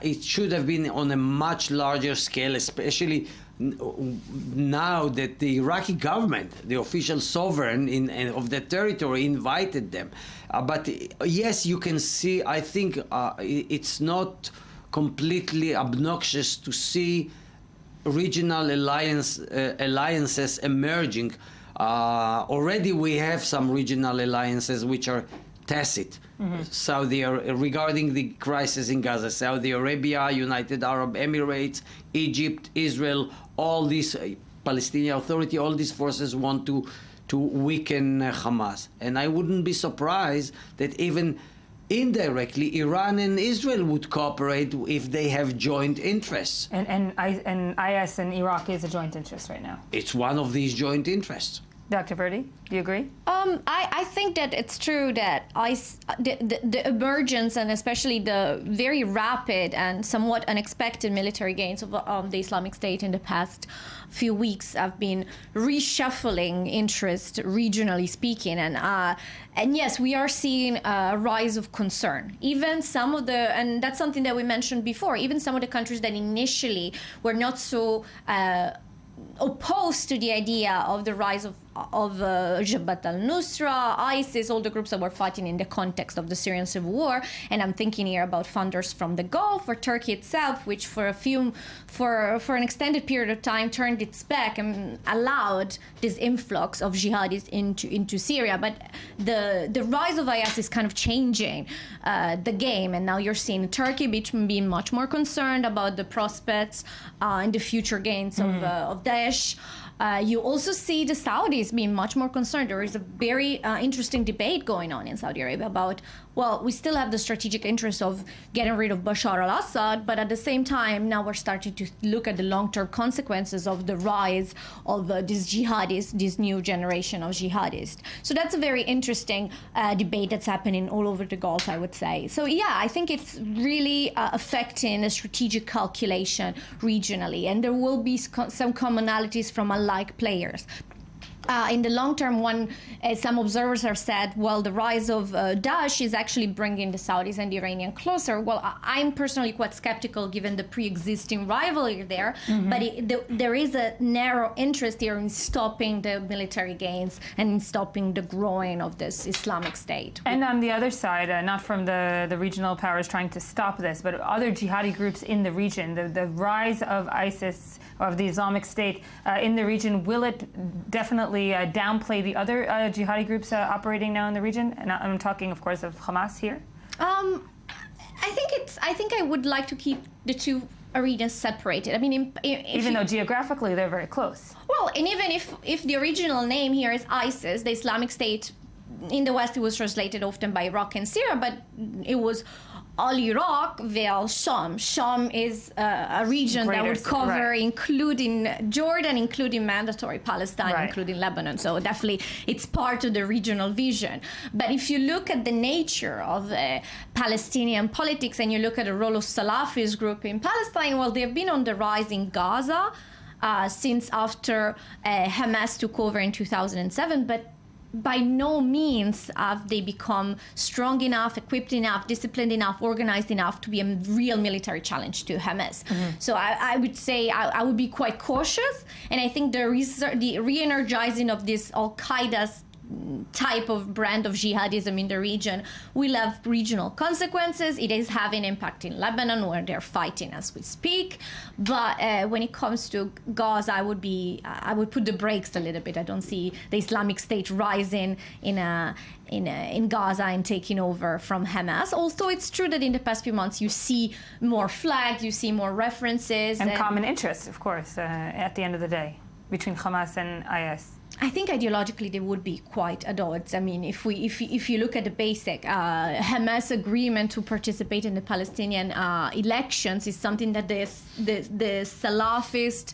It should have been on a much larger scale, especially now that the Iraqi government, the official sovereign of the territory, invited them. But yes, you can see, I think it's not completely obnoxious to see regional alliances emerging. Already we have some regional alliances which are tacit. Regarding the crisis in Gaza, Saudi Arabia, United Arab Emirates, Egypt, Israel, all these Palestinian Authority, all these forces want to weaken Hamas. And I wouldn't be surprised that even indirectly Iran and Israel would cooperate if they have joint interests. And IS and Iraq is a joint interest right now. It's one of these joint interests. Dr. Verdi, do you agree? I think that it's true that the emergence and especially the very rapid and somewhat unexpected military gains of the Islamic State in the past few weeks have been reshuffling interest, regionally speaking. And yes, we are seeing a rise of concern. Even some of and that's something that we mentioned before, even some of the countries that initially were not so opposed to the idea of the rise of Jabhat al-Nusra, ISIS, all the groups that were fighting in the context of the Syrian civil war. And I'm thinking here about funders from the Gulf or Turkey itself, which for an extended period of time turned its back and allowed this influx of jihadis into Syria. But the rise of IS is kind of changing the game, and now you're seeing Turkey being much more concerned about the prospects and the future gains of Daesh. You also see the Saudis being much more concerned. There is a very interesting debate going on in Saudi Arabia about, well, we still have the strategic interest of getting rid of Bashar al-Assad, but at the same time, now we're starting to look at the long-term consequences of the rise of these jihadists, this new generation of jihadists. So that's a very interesting debate that's happening all over the Gulf, I would say. So yeah, I think it's really affecting a strategic calculation regionally, and there will be some commonalities from alike players. In the long term, some observers have said, well, the rise of Daesh is actually bringing the Saudis and the Iranians closer. Well, I'm personally quite skeptical given the pre-existing rivalry there, but there is a narrow interest here in stopping the military gains and in stopping the growing of this Islamic State. And on the other side, not from the regional powers trying to stop this, but other jihadi groups in the region, the rise of ISIS, of the Islamic State in the region, will it definitely downplay the other jihadi groups operating now in the region? And I'm talking, of course, of Hamas here. I think I would like to keep the two arenas separated. I mean, even though geographically they're very close. Well, and even if the original name here is ISIS, the Islamic State, in the West it was translated often by Iraq and Syria, but it was al-Iraq via Sham. Sham is a region that would cover, including Jordan, including mandatory Palestine, including Lebanon. So definitely it's part of the regional vision. But if you look at the nature of Palestinian politics and you look at the role of Salafist group in Palestine, well, they've been on the rise in Gaza, since after Hamas took over in 2007, but by no means have they become strong enough, equipped enough, disciplined enough, organized enough to be a real military challenge to Hamas. So I would say I would be quite cautious, and I think the re-energizing of this Al-Qaeda's type of brand of jihadism in the region will have regional consequences. It is having impact in Lebanon, where they're fighting as we speak. But when it comes to Gaza, I would put the brakes a little bit. I don't see the Islamic State rising in Gaza and taking over from Hamas. Although it's true that in the past few months you see more flags, you see more references. And common interests, of course, at the end of the day, between Hamas and IS. I think ideologically they would be quite at odds. I mean, if you look at the basic Hamas agreement to participate in the Palestinian elections is something that the Salafist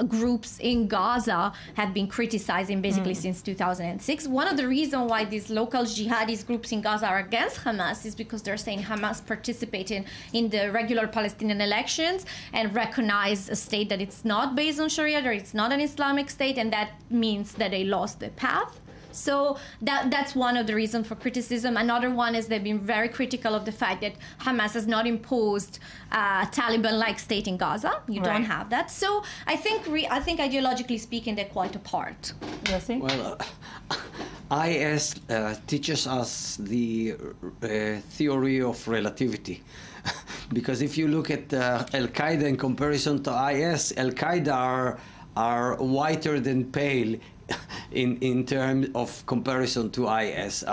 groups in Gaza have been criticizing basically since 2006. One of the reasons why these local jihadist groups in Gaza are against Hamas is because they're saying Hamas participating in the regular Palestinian elections and recognize a state that it's not based on Sharia, that it's not an Islamic state, and that means that they lost the path. So that's one of the reasons for criticism. Another one is they've been very critical of the fact that Hamas has not imposed a Taliban-like state in Gaza. You don't have that. So I think ideologically speaking, they're quite apart. Yossi? Well, IS teaches us the theory of relativity. Because if you look at Al-Qaeda in comparison to IS, Al-Qaeda are whiter than pale in terms of comparison to IS.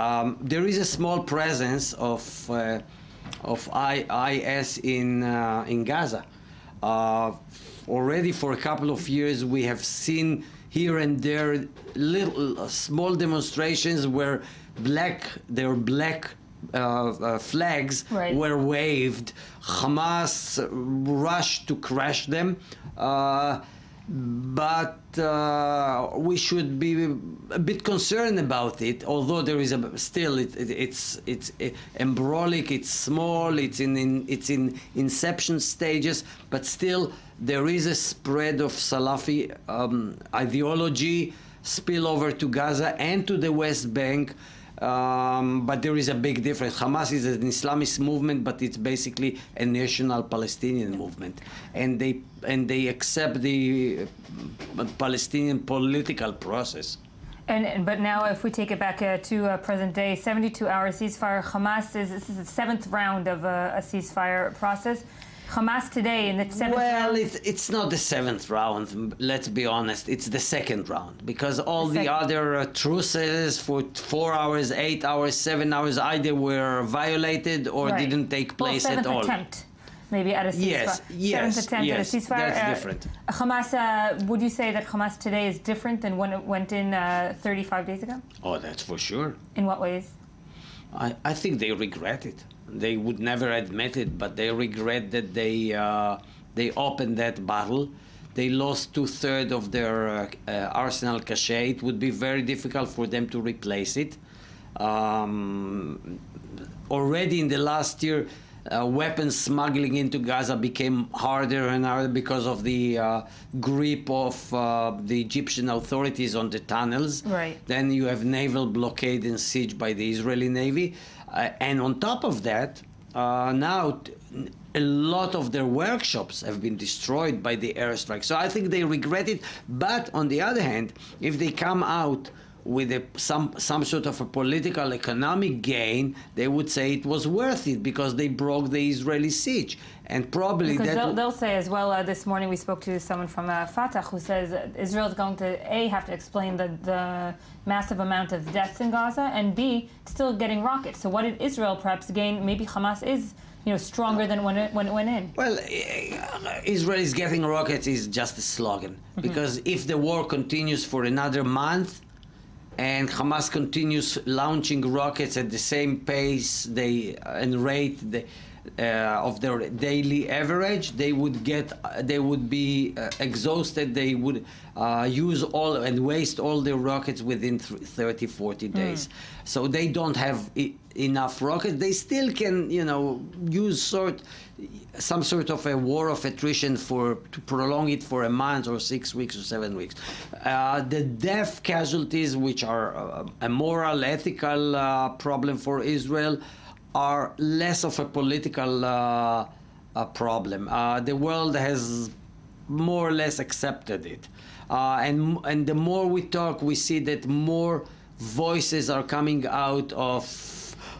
There is a small presence of IS in Gaza. Already for a couple of years we have seen here and there little small demonstrations where their black flags were waved. Hamas rushed to crash them. But we should be a bit concerned about it. Although there is it's embryonic, it's small, it's in inception stages. But still, there is a spread of Salafi ideology spill over to Gaza and to the West Bank. But there is a big difference. Hamas is an Islamist movement, but it's basically a national Palestinian movement, and they accept the Palestinian political process. But now, if we take it back to present day, 72-hour ceasefire. This is the 7th round of a ceasefire process. Hamas today in the 7th round? Well, it's not the 7th round, let's be honest. It's the 2nd round, because all the other truces for 4 hours, 8 hours, 7 hours either were violated or didn't take place at all. 7th attempt, maybe at a ceasefire. Yes, 7th attempt at a ceasefire. That's different. Hamas, would you say that Hamas today is different than when it went in 35 days ago? Oh, that's for sure. In what ways? I think they regret it. They would never admit it, but they regret that they opened that battle. They lost 2/3 of their arsenal cache. It would be very difficult for them to replace it. Already in the last year, weapons smuggling into Gaza became harder and harder because of the grip of the Egyptian authorities on the tunnels. Then you have naval blockade and siege by the Israeli Navy. And on top of that, now a lot of their workshops have been destroyed by the airstrike. So I think they regret it. But on the other hand, if they come out with some sort of a political economic gain, they would say it was worth it because they broke the Israeli siege. And probably because they'll say as well, this morning we spoke to someone from Fatah who says Israel is going to have to explain the massive amount of deaths in Gaza, and B, still getting rockets. So what did Israel perhaps gain? Maybe Hamas is stronger than when it went in. Well, Israel is getting rockets is just a slogan. Because if the war continues for another month, and Hamas continues launching rockets at the same pace and rate, of their daily average, they would be exhausted. They would use all and waste all their rockets within 30, 40 days. So they don't have enough rockets. They still can, use some sort of a war of attrition to prolong it for a month or 6 weeks or 7 weeks. The death casualties, which are a moral, ethical problem for Israel, are less of a political problem. The world has more or less accepted it. And the more we talk, we see that more voices are coming out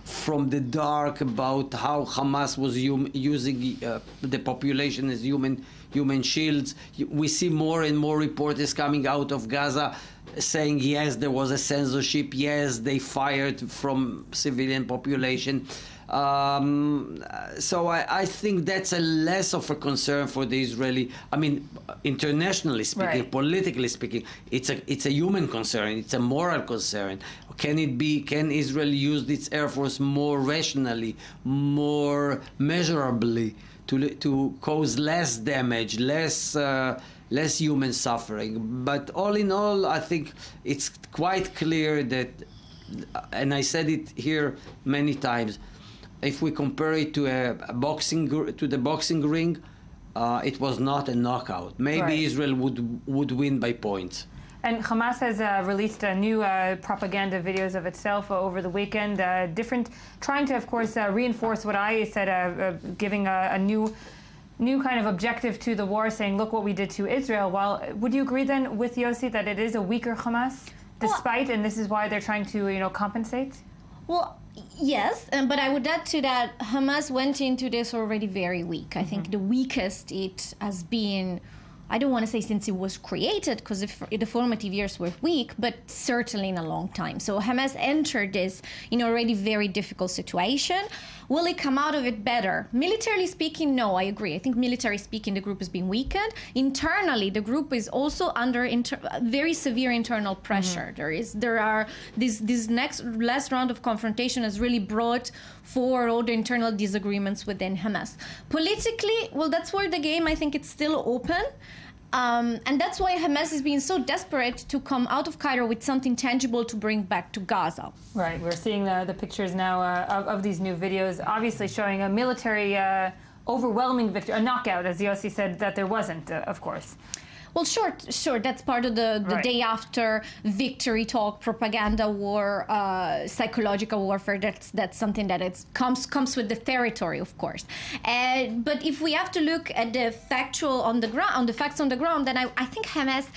from the dark about how Hamas was using the population as human shields. We see more and more reporters coming out of Gaza saying, yes, there was a censorship, yes, they fired from civilian population. So I think that's a less of a concern for the Israeli. I mean, internationally speaking, right. Politically speaking, it's a human concern. It's a moral concern. Can Israel use its air force more rationally, more measurably, to cause less damage, less human suffering? But all in all, I think it's quite clear that, and I said it here many times, if we compare it to the boxing ring, it was not a knockout. Maybe right. Israel would win by points. And Hamas has released new propaganda videos of itself over the weekend, trying to, of course, reinforce what I said, giving a new kind of objective to the war, saying, look what we did to Israel. Well, would you agree then with Yossi that it is a weaker Hamas, despite, and this is why they're trying to, compensate? Well, yes, but I would add to that, Hamas went into this already very weak. I think the weakest it has been, I don't want to say since it was created, because the formative years were weak, but certainly in a long time. So Hamas entered this in a already very difficult situation. Will it come out of it better? Militarily speaking, no, I agree. I think military speaking, the group has been weakened. Internally, the group is also under very severe internal pressure. This last round of confrontation has really brought forward all the internal disagreements within Hamas. Politically, well, that's where the game, I think it's still open. And that's why Hamas is being so desperate to come out of Cairo with something tangible to bring back to Gaza. Right, we're seeing the pictures now of these new videos, obviously showing a military overwhelming victory, a knockout, as Yossi said, that there wasn't, of course. Well, sure. That's part of the right. Day after victory talk, propaganda war, psychological warfare. That's something that comes with the territory, of course. But if we have to look at the facts on the ground, then I think Hamas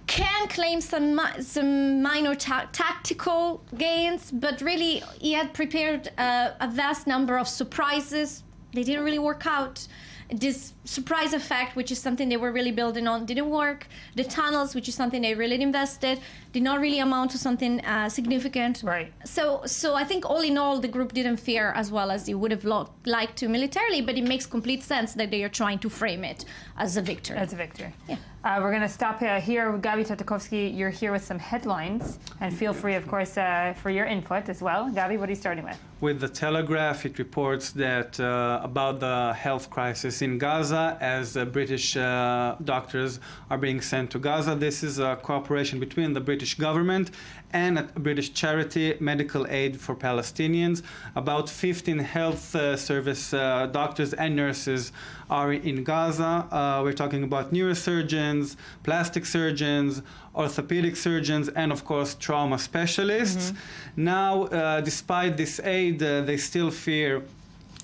can claim some minor tactical gains, but really he had prepared a vast number of surprises. They didn't really work out. This surprise effect, which is something they were really building on, didn't work. The tunnels, which is something they really invested, did not really amount to something significant. Right. So I think all in all, the group didn't fare as well as they would have liked to militarily, but it makes complete sense that they are trying to frame it as a victory. As a victory. Yeah. We're going to stop here. Gabi Tatakovsky, you're here with some headlines, and feel free, of course, for your input as well. Gabi, what are you starting with? With the Telegraph, it reports that about the health crisis in Gaza as British doctors are being sent to Gaza. This is a cooperation between the British government and a British charity, Medical Aid for Palestinians. About 15 health service doctors and nurses are in Gaza. We're talking about neurosurgeons, plastic surgeons, orthopedic surgeons, and of course trauma specialists. Now, despite this aid, they still fear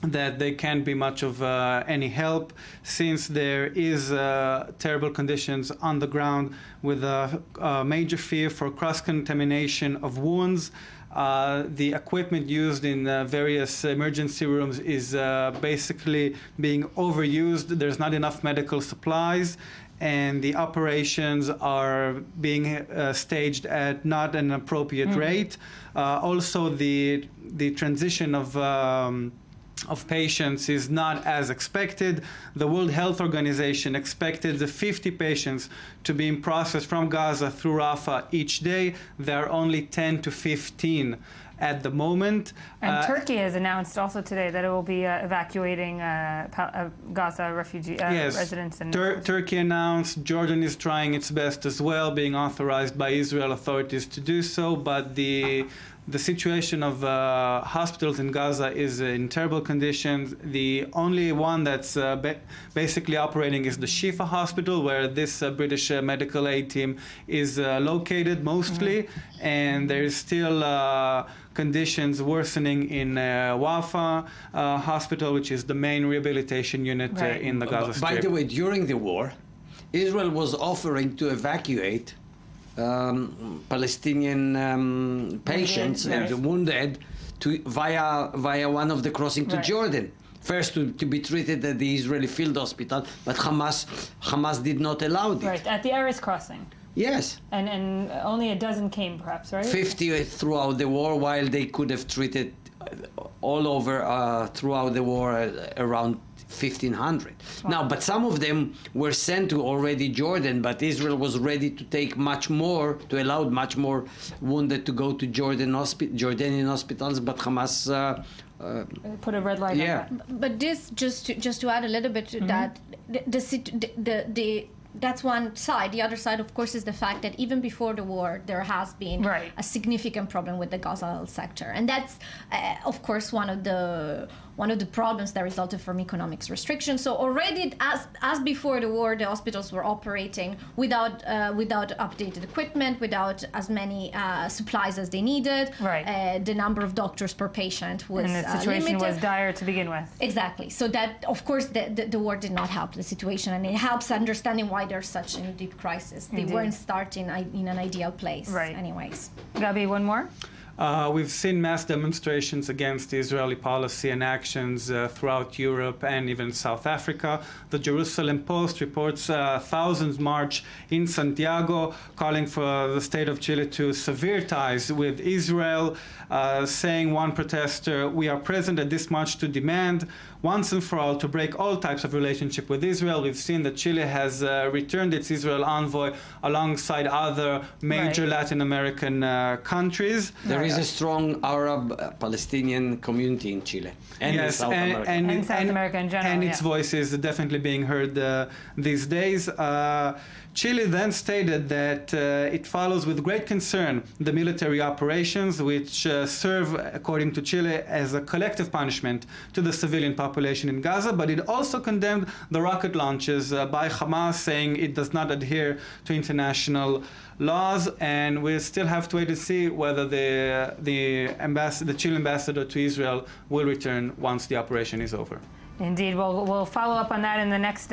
that they can't be much of any help, since there is terrible conditions on the ground with a major fear for cross-contamination of wounds. The equipment used in various emergency rooms is basically being overused. There's not enough medical supplies, and the operations are being staged at not an appropriate rate. Also, the transition of patients is not as expected. The World Health Organization expected the 50 patients to be in process from Gaza through Rafah each day. There are only 10 to 15. at the moment. And Turkey has announced also today that it will be evacuating Gaza refugee residents. And Turkey announced. Jordan is trying its best as well, being authorized by Israel authorities to do so. But the situation of hospitals in Gaza is in terrible conditions. The only one that's basically operating is the Jaffa Hospital, where this British medical aid team is located mostly, and there is still conditions worsening in Jaffa Hospital, which is the main rehabilitation unit in the Gaza Strip. By the way, during the war, Israel was offering to evacuate Palestinian patients and wounded via one of the crossing to Jordan. First to be treated at the Israeli field hospital, but Hamas did not allow it. Right, at the Erez crossing. Yes. And only a dozen came, perhaps, right? 50 throughout the war, while they could have treated all over throughout the war around 1,500. Wow. Now, but some of them were sent to already Jordan, but Israel was ready to take much more, to allow much more wounded to go to Jordanian hospitals, but Hamas put a red light on that. But this, just to add a little bit to that, that's one side. The other side, of course, is the fact that even before the war, there has been a significant problem with the Gaza sector, and that's, of course, one of the problems that resulted from economics restrictions. So already, as before the war, the hospitals were operating without updated equipment, without as many supplies as they needed. Right. The number of doctors per patient was limited. And the situation was dire to begin with. Exactly. So that, of course, the war did not help the situation, and it helps understanding why there's such a deep crisis. They weren't starting in an ideal place. Right. Anyways. Gabi, one more. We've seen mass demonstrations against the Israeli policy and actions throughout Europe and even South Africa. The Jerusalem Post reports thousands march in Santiago, calling for the state of Chile to sever ties with Israel, saying one protester, "We are present at this march to demand once and for all to break all types of relationship with Israel." We've seen that Chile has returned its Israel envoy alongside other major Latin American countries. There is a strong Arab-Palestinian community in Chile and in South America. And South America in general. And its voice is definitely being heard these days. Chile then stated that it follows with great concern the military operations, which serve, according to Chile, as a collective punishment to the civilian population in Gaza, but it also condemned the rocket launches by Hamas, saying it does not adhere to international laws, and we still have to wait to see whether the Chilean ambassador to Israel will return once the operation is over. Indeed, we'll follow up on that in the next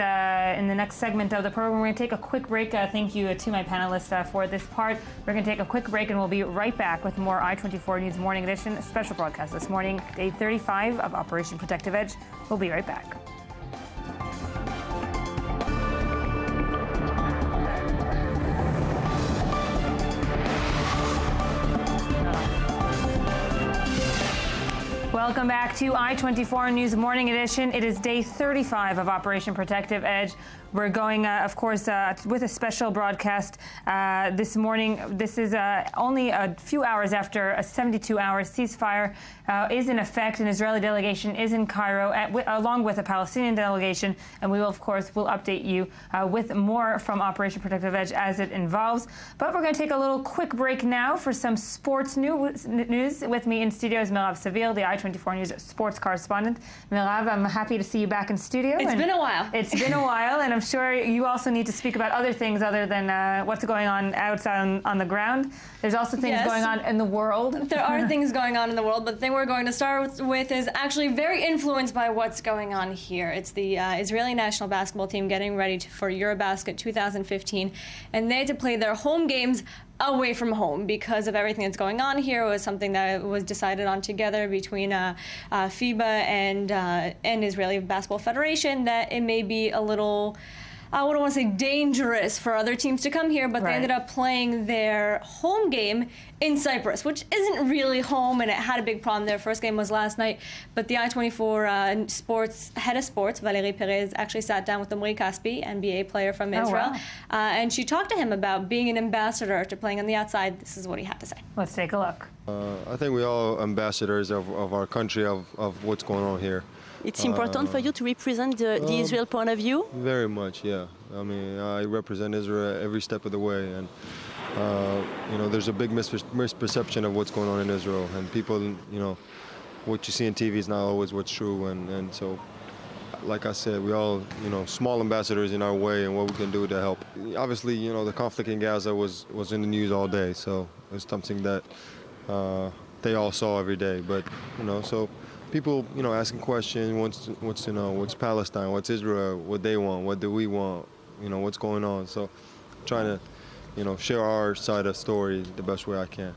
segment of the program. We're going to take a quick break. Thank you to my panelists for this part. We're going to take a quick break, and we'll be right back with more I-24 News Morning Edition, a special broadcast this morning, day 35 of Operation Protective Edge. We'll be right back. Welcome back to I-24 News Morning Edition. It is day 35 of Operation Protective Edge. We're going, of course, with a special broadcast this morning. This is only a few hours after a 72-hour ceasefire is in effect. An Israeli delegation is in Cairo, along with a Palestinian delegation, and we will, of course, will update you with more from Operation Protective Edge as it involves. But we're going to take a little quick break now for some sports news. With me in studio is Mirav Seville, the I-24 News sports correspondent. Mirav, I'm happy to see you back in studio. It's been a while. It's been a while, and I'm sure you also need to speak about other things other than what's going on outside on the ground. There's also things going on in the world. There are things going on in the world, but the thing we're going to start with is actually very influenced by what's going on here. It's the Israeli national basketball team getting ready for Eurobasket 2015, and they had to play their home games away from home because of everything that's going on here. It was something that was decided on together between FIBA and Israeli Basketball Federation, that it may be a little I wouldn't want to say dangerous for other teams to come here, but they ended up playing their home game in Cyprus, which isn't really home, and it had a big problem. Their first game was last night, but the I-24 head of sports, Valérie Perez, actually sat down with Omri Caspi, NBA player from Israel, and she talked to him about being an ambassador to playing on the outside. This is what he had to say. Let's take a look. I think we're all ambassadors of our country, of what's going on here. It's important for you to represent the Israel point of view? Very much, yeah. I mean, I represent Israel every step of the way, and you know, there's a big misperception of what's going on in Israel, and people, you know, what you see on TV is not always what's true, and so, like I said, we all, you know, small ambassadors in our way, and what we can do to help. Obviously, you know, the conflict in Gaza was in the news all day, so it's something that they all saw every day, but, you know, so people, you know, asking questions, wants to know what's Palestine, what's Israel, what they want, what do we want, you know, what's going on. So trying to, you know, share our side of the story the best way I can.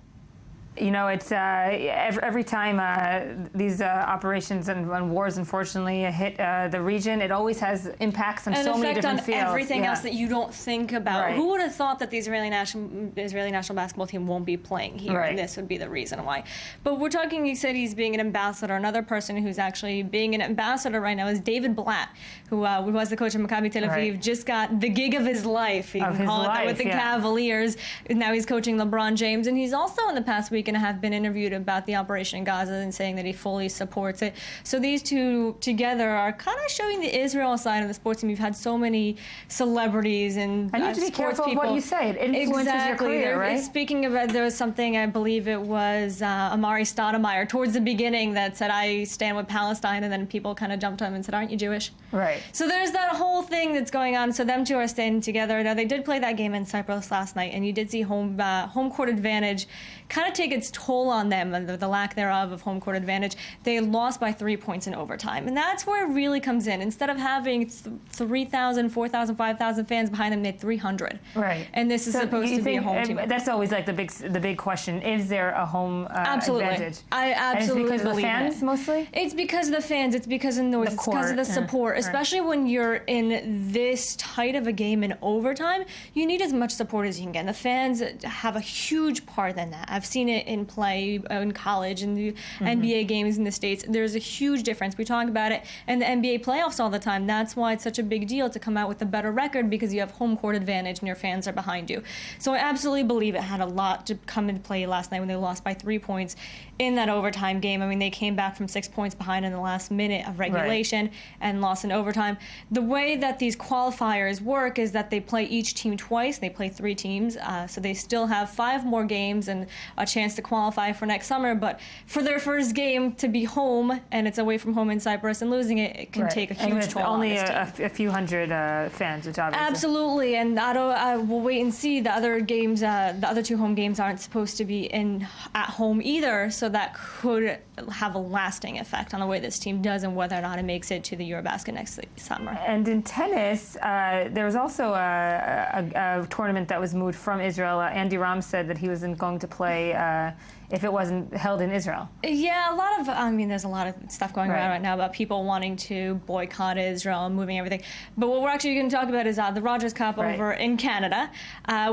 You know, it's every time these operations and wars, unfortunately, hit the region, it always has impacts on so many different fields. And everything else that you don't think about. Who would have thought that the Israeli national basketball team won't be playing here? And this would be the reason why. But we're talking, you said he's being an ambassador. Another person who's actually being an ambassador right now is David Blatt, who was the coach of Maccabi Tel Aviv, just got the gig of his life. You can call it that with the Cavaliers. Now he's coaching LeBron James. And he's also, in the past week and a half, been interviewed about the operation in Gaza and saying that he fully supports it. So these two together are kind of showing the Israel side of the sports team. You've had so many celebrities and I need to be careful people. Of what you say. It influences your career, right? Speaking of it, there was something, I believe it was Amari Stoudemire towards the beginning that said, I stand with Palestine, and then people kind of jumped on him and said, aren't you Jewish? Right. So there's that whole thing that's going on. So them two are standing together. Now, they did play that game in Cyprus last night, and you did see home court advantage kind of take its toll on them, and the lack thereof of home court advantage. They lost by 3 points in overtime, and that's where it really comes in. Instead of having 3,000, 4,000, 5,000 fans behind them, they had 300. Right. And this is supposed to be a home team. That's always like the big question. Is there a home advantage? I absolutely and it's because of the fans mostly? It's because of the fans. It's because of the noise. It's because of the support. Especially when you're in this tight of a game in overtime, you need as much support as you can get. And the fans have a huge part in that. I've seen it in play in college and the NBA games in the States. There's a huge difference. We talk about it in the NBA playoffs all the time. That's why it's such a big deal to come out with a better record, because you have home court advantage and your fans are behind you. So I absolutely believe it had a lot to come into play last night when they lost by 3 points in that overtime game. I mean, they came back from 6 points behind in the last minute of regulation and lost in overtime. The way that these qualifiers work is that they play each team twice. They play 3 teams, so they still have 5 more games and a chance to qualify for next summer. But for their first game to be home, and it's away from home in Cyprus, and losing it, it can take a huge toll on this team. Only a few hundred fans, which obviously... Absolutely, and we'll wait and see. The other games, the other 2 home games aren't supposed to be at home either, so that could have a lasting effect on the way this team does and whether or not it makes it to the Eurobasket next summer. And in tennis, there was also a tournament that was moved from Israel. Andy Ram said that he wasn't going to play if it wasn't held in Israel. Yeah, there's a lot of stuff going around right now about people wanting to boycott Israel and moving everything. But what we're actually going to talk about is the Rogers Cup over in Canada.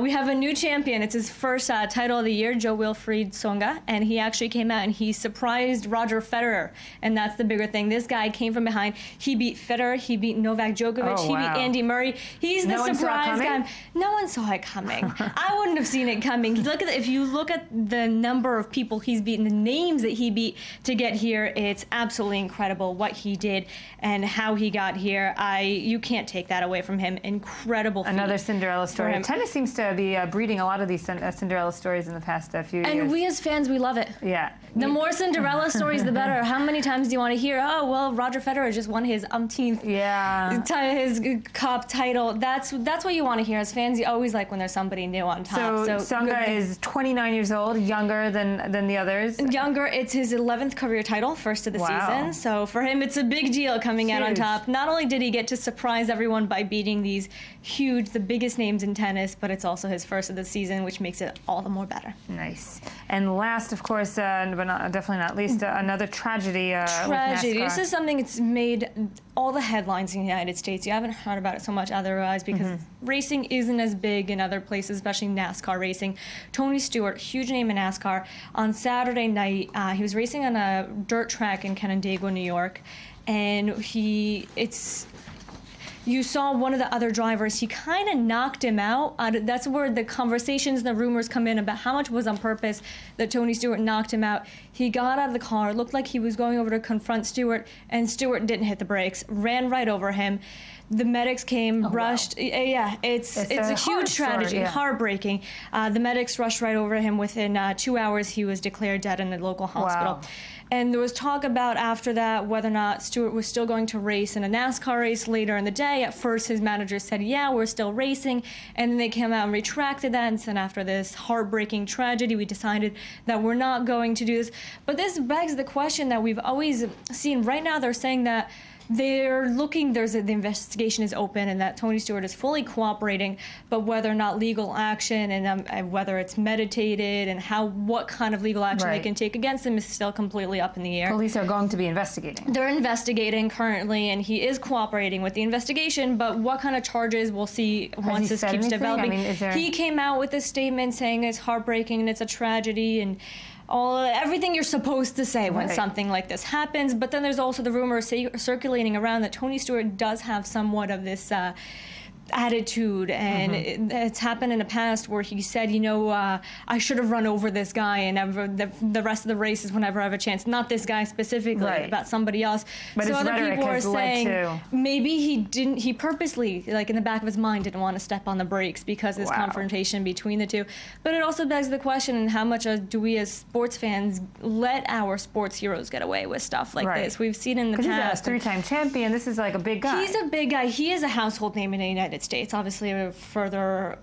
We have a new champion. It's his first title of the year, Joe-Wilfried Tsonga, and he actually came out and he surprised Roger Federer, and that's the bigger thing. This guy came from behind. He beat Federer, he beat Novak Djokovic, he beat Andy Murray. He's the surprise guy. No one saw it coming. I wouldn't have seen it coming. If you look at the number of people he's beaten, the names that he beat to get here, it's absolutely incredible what he did and how he got here. You can't take that away from him. Incredible feat. Another Cinderella story. Tennis seems to be breeding a lot of these Cinderella stories in the past few years. And we as fans, we love it. Yeah. The more Cinderella stories, the better. How many times do you want to hear, oh, well, Roger Federer just won his umpteenth his cup title. That's what you want to hear. As fans, you always like when there's somebody new on top. So Tsonga is 29 years old, younger than the others. Younger. It's his 11th career title, first of the season. So for him, it's a big deal coming out on top. Not only did he get to surprise everyone by beating these huge, the biggest names in tennis, but it's also his first of the season, which makes it all the more better. Nice. And last, of course, but definitely not least, another tragedy. Tragedy. With NASCAR. This is something that's made all the headlines in the United States. You haven't heard about it so much otherwise because racing isn't as big in other places, especially NASCAR racing. Tony Stewart, huge name in NASCAR, on Saturday night, he was racing on a dirt track in Canandaigua, New York, and you saw one of the other drivers, he kind of knocked him out. That's where the conversations and the rumors come in about how much was on purpose that Tony Stewart knocked him out. He got out of the car, it looked like he was going over to confront Stewart, and Stewart didn't hit the brakes, ran right over him. The medics came, rushed. Wow. Yeah, it's a huge tragedy, heartbreaking. The medics rushed right over him. Within 2 hours, he was declared dead in a local hospital. Wow. And there was talk about after that whether or not Stewart was still going to race in a NASCAR race later in the day. At first, his manager said, yeah, we're still racing. And then they came out and retracted that and said, after this heartbreaking tragedy, we decided that we're not going to do this. But this begs the question that we've always seen. Right now, they're saying that they're looking, the investigation is open and that Tony Stewart is fully cooperating, but whether or not legal action and whether it's meditated and what kind of legal action they can take against him is still completely up in the air. Police are going to be investigating. They're investigating currently, and he is cooperating with the investigation, but what kind of charges we'll see once this keeps developing. I mean, he came out with a statement saying it's heartbreaking and it's a tragedy and everything you're supposed to say when something like this happens. But then there's also the rumor circulating around that Tony Stewart does have somewhat of this attitude, and it's happened in the past where he said, I should have run over this guy, and the rest of the races whenever I have a chance. Not this guy specifically, about somebody else. But so other people are saying maybe he purposely, like in the back of his mind, didn't want to step on the brakes because of this confrontation between the two. But it also begs the question, how much do we as sports fans let our sports heroes get away with stuff like this? We've seen in the past. He's a three-time champion. This is like a big guy. He's a big guy. He is a household name in the United States. Obviously, the further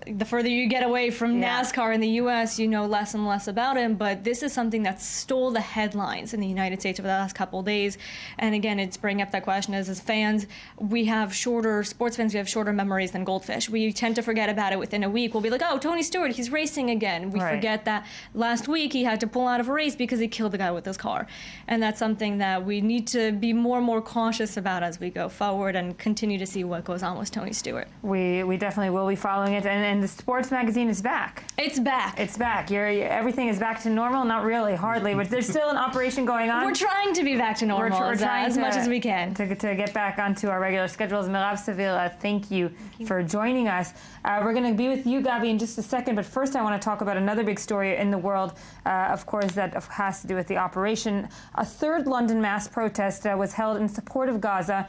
you get away from NASCAR in the U.S., you know less and less about him. But this is something that stole the headlines in the United States over the last couple of days. And again, it's bringing up that question as fans, sports fans, we have shorter memories than goldfish. We tend to forget about it within a week. We'll be like, oh, Tony Stewart, he's racing again. We forget that last week he had to pull out of a race because he killed the guy with his car. And that's something that we need to be more and more cautious about as we go forward and continue to see what goes on with Tony Stewart. We definitely will be following it, and the sports magazine is back. It's back. It's back. Everything is back to normal. Not really, hardly, but there's still an operation going on. We're trying to be back to normal. We're trying as much as we can to get back onto our regular schedules. Mirav Sevilla, thank you for joining us. We're going to be with you, Gabi, in just a second, but first I want to talk about another big story in the world, of course, that has to do with the operation. A third London mass protest was held in support of Gaza,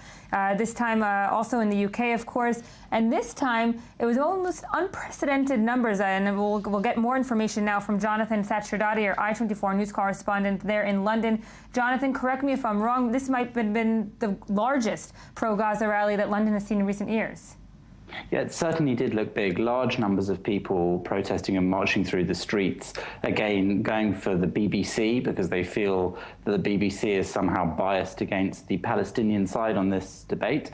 this time also in the UK, of course, and this time it was almost unprecedented numbers, and we'll get more information now from Jonathan Sacherdati, our I-24 news correspondent there in London. Jonathan, correct me if I'm wrong, this might have been the largest pro-Gaza rally that London has seen in recent years. Yeah, it certainly did look big. Large numbers of people protesting and marching through the streets, again, going for the BBC because they feel that the BBC is somehow biased against the Palestinian side on this debate,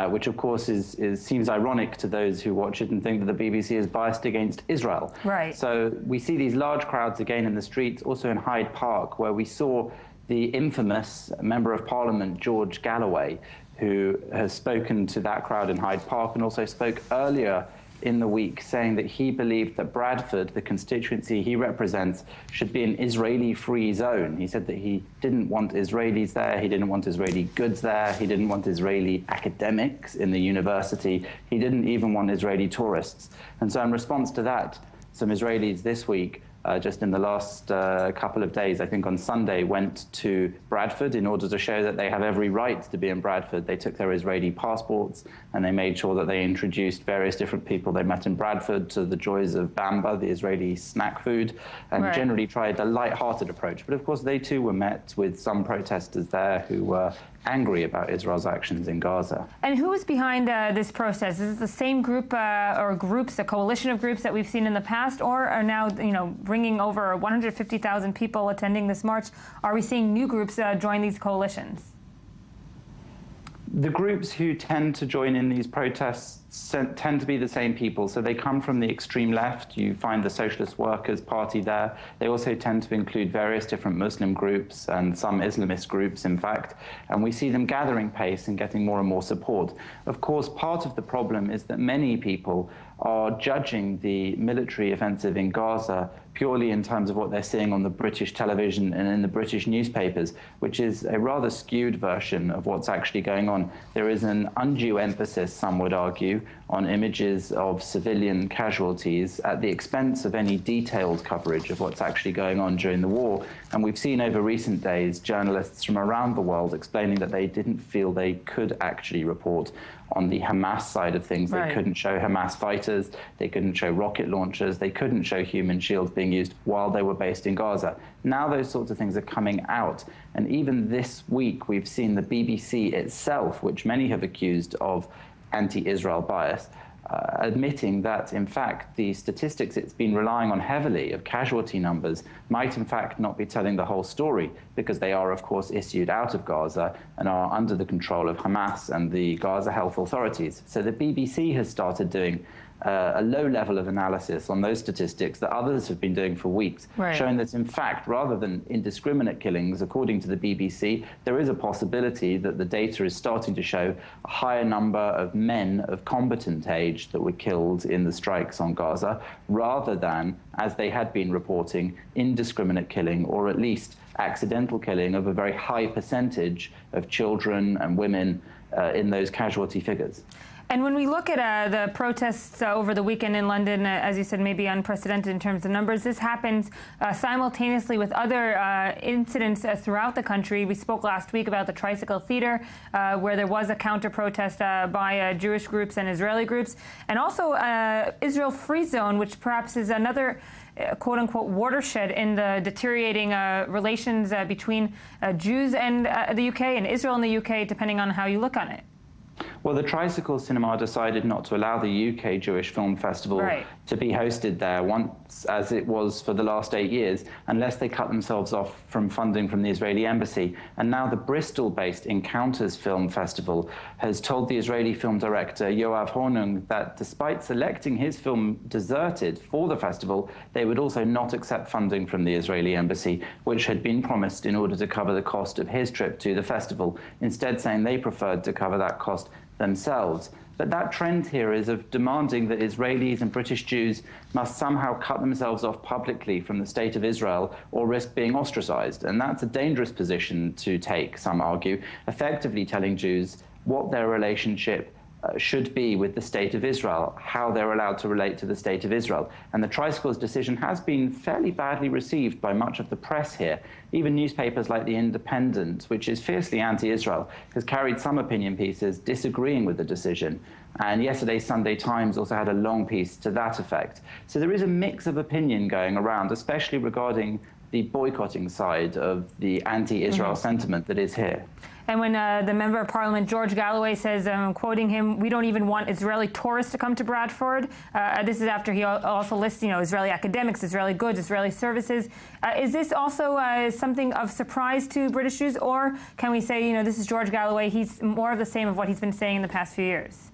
which, of course, seems ironic to those who watch it and think that the BBC is biased against Israel. Right. So we see these large crowds again in the streets, also in Hyde Park, where we saw the infamous Member of Parliament, George Galloway, who has spoken to that crowd in Hyde Park and also spoke earlier in the week saying that he believed that Bradford, the constituency he represents, should be an Israeli-free zone. He said that he didn't want Israelis there, he didn't want Israeli goods there, he didn't want Israeli academics in the university, he didn't even want Israeli tourists. And so in response to that, some Israelis this week, just in the last couple of days, I think on Sunday, went to Bradford in order to show that they have every right to be in Bradford. They took their Israeli passports and they made sure that they introduced various different people they met in Bradford to the joys of bamba, the Israeli snack food, and generally tried a light-hearted approach. But of course, they too were met with some protesters there who were angry about Israel's actions in Gaza. And who is behind this protest? Is it the same group or groups, a coalition of groups that we've seen in the past, or are now, bringing over 150,000 people attending this march? Are we seeing new groups join these coalitions? The groups who tend to join in these protests tend to be the same people. So they come from the extreme left. You find the Socialist Workers' Party there. They also tend to include various different Muslim groups and some Islamist groups, in fact. And we see them gathering pace and getting more and more support. Of course, part of the problem is that many people are judging the military offensive in Gaza purely in terms of what they're seeing on the British television and in the British newspapers, which is a rather skewed version of what's actually going on. There is an undue emphasis, some would argue, on images of civilian casualties at the expense of any detailed coverage of what's actually going on during the war. And we've seen over recent days journalists from around the world explaining that they didn't feel they could actually report on the Hamas side of things. Right. They couldn't show Hamas fighters, they couldn't show rocket launchers, they couldn't show human shields being used while they were based in Gaza. Now those sorts of things are coming out. And even this week, we've seen the BBC itself, which many have accused of anti-Israel bias, admitting that, in fact, the statistics it's been relying on heavily of casualty numbers might, in fact, not be telling the whole story, because they are, of course, issued out of Gaza and are under the control of Hamas and the Gaza health authorities. So the BBC has started doing a low level of analysis on those statistics that others have been doing for weeks, right, showing that, in fact, rather than indiscriminate killings, according to the BBC, there is a possibility that the data is starting to show a higher number of men of combatant age that were killed in the strikes on Gaza, rather than, as they had been reporting, indiscriminate killing, or at least accidental killing of a very high percentage of children and women in those casualty figures. And when we look at the protests over the weekend in London, as you said, maybe unprecedented in terms of numbers, this happens simultaneously with other incidents throughout the country. We spoke last week about the Tricycle Theater, where there was a counter-protest by Jewish groups and Israeli groups, and also Israel Free Zone, which perhaps is another quote-unquote watershed in the deteriorating relations between Jews and the UK and Israel and the UK, depending on how you look on it. Well, the Tricycle Cinema decided not to allow the UK Jewish Film Festival to be hosted there once, as it was for the last 8 years, unless they cut themselves off from funding from the Israeli embassy. And now the Bristol-based Encounters Film Festival has told the Israeli film director Yoav Hornung that despite selecting his film Deserted for the festival, they would also not accept funding from the Israeli embassy, which had been promised in order to cover the cost of his trip to the festival, instead saying they preferred to cover that cost themselves. But that trend here is of demanding that Israelis and British Jews must somehow cut themselves off publicly from the state of Israel or risk being ostracized. And that's a dangerous position to take, some argue, effectively telling Jews what their relationship should be with the state of Israel, how they're allowed to relate to the state of Israel. And the Tricycle's decision has been fairly badly received by much of the press here. Even newspapers like The Independent, which is fiercely anti-Israel, has carried some opinion pieces disagreeing with the decision. And yesterday's Sunday Times also had a long piece to that effect. So there is a mix of opinion going around, especially regarding the boycotting side of the anti-Israel sentiment that is here. And when the Member of Parliament, George Galloway, says, I'm quoting him, "We don't even want Israeli tourists to come to Bradford." This is after he also lists, Israeli academics, Israeli goods, Israeli services. Is this also something of surprise to British Jews? Or can we say, this is George Galloway, he's more of the same of what he's been saying in the past few years?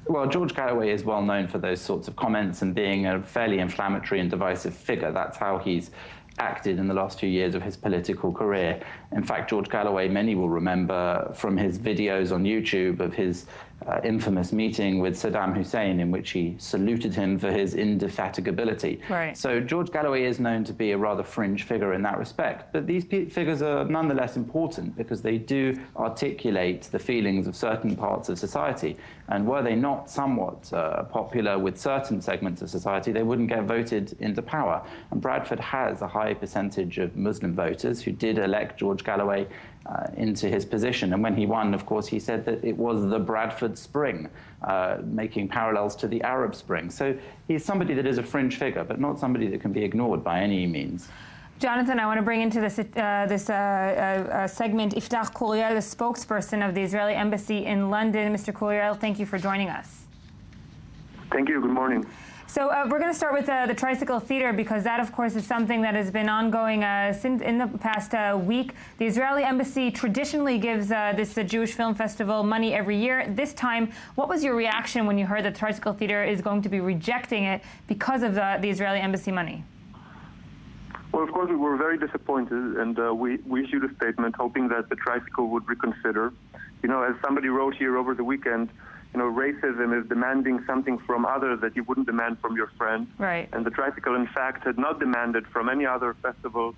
Well, George Galloway is well known for those sorts of comments and being a fairly inflammatory and divisive figure. That's how he's acted in the last few years of his political career. In fact, George Galloway, many will remember from his videos on YouTube of his infamous meeting with Saddam Hussein, in which he saluted him for his indefatigability. Right. So George Galloway is known to be a rather fringe figure in that respect. But these figures are nonetheless important because they do articulate the feelings of certain parts of society. And were they not somewhat popular with certain segments of society, they wouldn't get voted into power. And Bradford has a high percentage of Muslim voters who did elect George Galloway into his position. And when he won, of course, he said that it was the Bradford Spring, making parallels to the Arab Spring. So he's somebody that is a fringe figure, but not somebody that can be ignored by any means. Jonathan, I want to bring into this segment Iftach Kuriel, the spokesperson of the Israeli Embassy in London. Mr. Kuriel, thank you for joining us. Thank you. Good morning. So we're going to start with the Tricycle Theater, because that, of course, is something that has been ongoing since in the past week. The Israeli embassy traditionally gives this Jewish film festival money every year. This time, what was your reaction when you heard that the Tricycle Theater is going to be rejecting it because of the Israeli embassy money? Well, of course, we were very disappointed, and we issued a statement hoping that the Tricycle would reconsider. You know, as somebody wrote here over the weekend, you know, racism is demanding something from others that you wouldn't demand from your friends. Right. And the Tricycle, in fact, had not demanded from any other festival,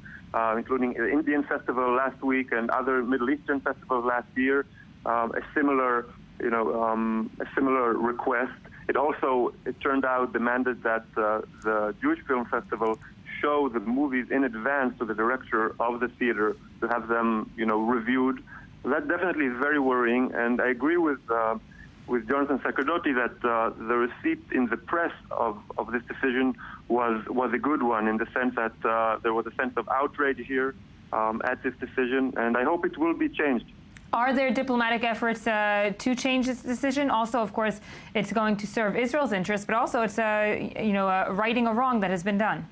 including the Indian festival last week and other Middle Eastern festivals last year, a similar request. It turned out, demanded that the Jewish Film Festival show the movies in advance to the director of the theater to have them, you know, reviewed. That definitely is very worrying, and I agree with Jonathan Sacerdoti that the receipt in the press of this decision was a good one, in the sense that there was a sense of outrage here at this decision, and I hope it will be changed. Are there diplomatic efforts to change this decision? Also, of course, it's going to serve Israel's interests, but also it's righting a wrong that has been done.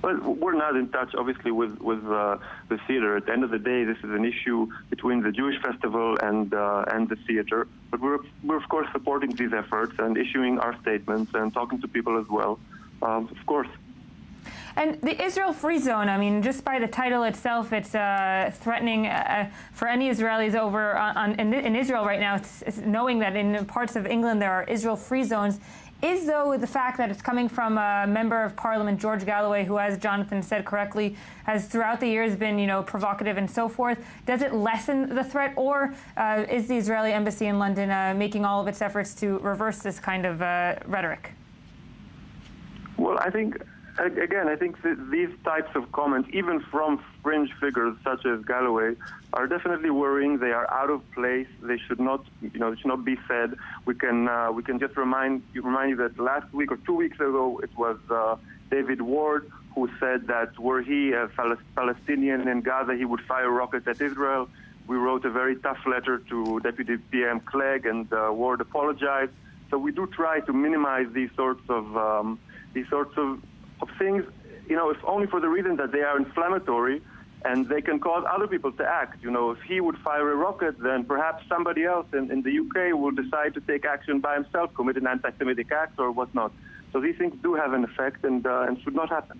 Well, we're not in touch, obviously, with the theater. At the end of the day, this is an issue between the Jewish festival and the theater. But we're of course supporting these efforts and issuing our statements and talking to people as well, of course. And the Israel Free Zone, I mean, just by the title itself, it's threatening for any Israelis over in Israel right now. It's knowing that in parts of England there are Israel Free Zones. Is, though, the fact that it's coming from a member of parliament, George Galloway, who, as Jonathan said correctly, has throughout the years been, you know, provocative and so forth, does it lessen the threat, or is the Israeli embassy in London making all of its efforts to reverse this kind of rhetoric? Well, I think these types of comments, even from fringe figures such as Galloway, are definitely worrying. They are out of place. They should not, should not be said. We can just remind you that last week or 2 weeks ago, it was David Ward who said that were he a Palestinian in Gaza, he would fire rockets at Israel. We wrote a very tough letter to Deputy PM Clegg, and Ward apologized. So we do try to minimize these sorts of things, if only for the reason that they are inflammatory and they can cause other people to act. If he would fire a rocket, then perhaps somebody else in the UK will decide to take action by himself, commit an anti-Semitic act or whatnot. So these things do have an effect and should not happen.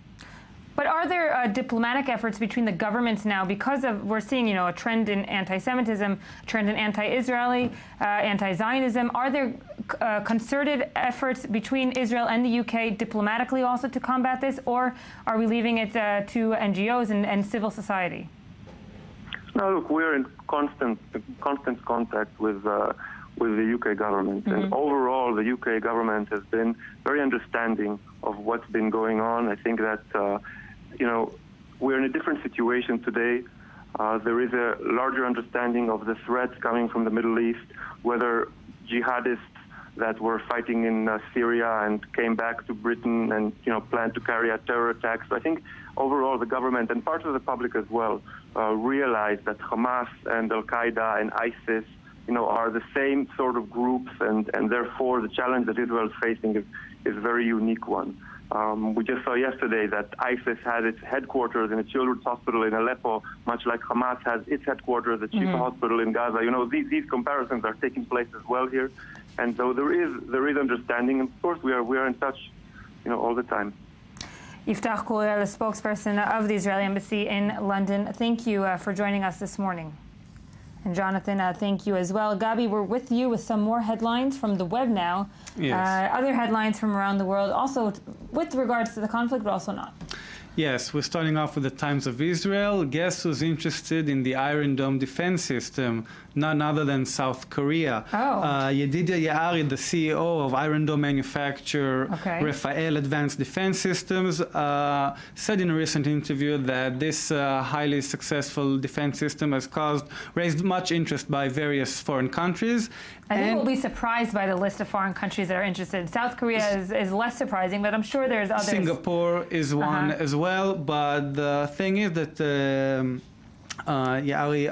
But are there diplomatic efforts between the governments now, because we're seeing, a trend in anti-Semitism, a trend in anti-Israeli, anti-Zionism? Are there concerted efforts between Israel and the UK diplomatically also to combat this, or are we leaving it to NGOs and civil society? No, look, we're in constant contact with the UK government, mm-hmm. and overall the UK government has been very understanding of what's been going on. I think that we're in a different situation today. There is a larger understanding of the threats coming from the Middle East, whether jihadists that were fighting in Syria and came back to Britain and planned to carry out terror attacks. So I think overall the government and parts of the public as well realize that Hamas and Al-Qaeda and ISIS are the same sort of groups, and therefore the challenge that Israel is facing is a very unique one. We just saw yesterday that ISIS had its headquarters in a children's hospital in Aleppo, much like Hamas has its headquarters at Jaffa Hospital in Gaza. These comparisons are taking place as well here, and so there is understanding. And of course, we are in touch, all the time. Yiftach Kulel, the spokesperson of the Israeli Embassy in London, thank you for joining us this morning. And Jonathan, thank you as well. Gabi, we're with you with some more headlines from the web now. Yes. Other headlines from around the world, also with regards to the conflict, but also not. Yes, we're starting off with the Times of Israel. Guess who's interested in the Iron Dome defense system? None other than South Korea. Yedidia Yaari, the CEO of Iron Dome manufacturer Rafael Advanced Defense Systems, said in a recent interview that this highly successful defense system has raised much interest by various foreign countries. I think we'll be surprised by the list of foreign countries that are interested. South Korea is less surprising, but I'm sure there's others. Singapore is one as well, but the thing is that Yaari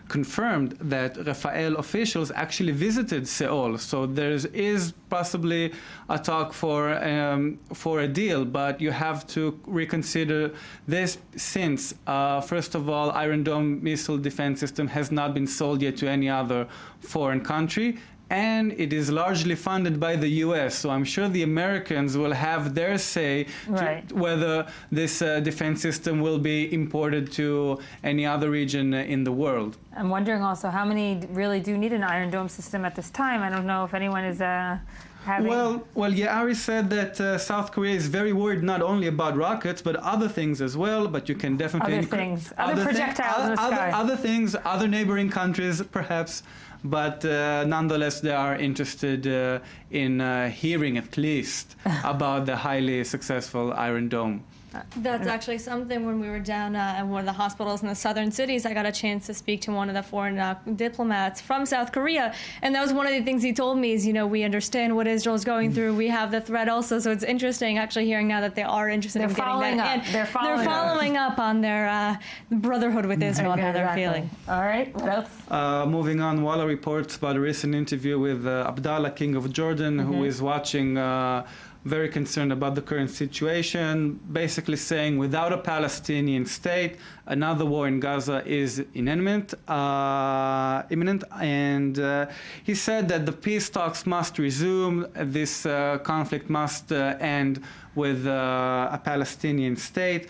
confirmed that Rafael officials actually visited Seoul. So there is possibly a talk for a deal, but you have to reconsider this since, first of all, Iron Dome missile defense system has not been sold yet to any other foreign country, and it is largely funded by the U.S. So I'm sure the Americans will have their say whether this defense system will be imported to any other region in the world. I'm wondering also how many really do need an Iron Dome system at this time. I don't know if anyone is having... Well, Yaari said that South Korea is very worried not only about rockets, but other things as well. But you can definitely... Other projectiles in the sky. Other things, other neighboring countries, perhaps. But nonetheless, they are interested in hearing at least about the highly successful Iron Dome. That's actually something when we were down in one of the hospitals in the southern cities, I got a chance to speak to one of the foreign diplomats from South Korea. And that was one of the things he told me is, we understand what Israel's going through. We have the threat also. So it's interesting actually hearing now that they are interested in getting that in. They're following up on their brotherhood with Israel and how they're feeling. All right. What else? Moving on, Walla reports about a recent interview with Abdallah, King of Jordan, who is watching very concerned about the current situation, basically saying without a Palestinian state, another war in Gaza is imminent. And he said that the peace talks must resume. This conflict must end with a Palestinian state.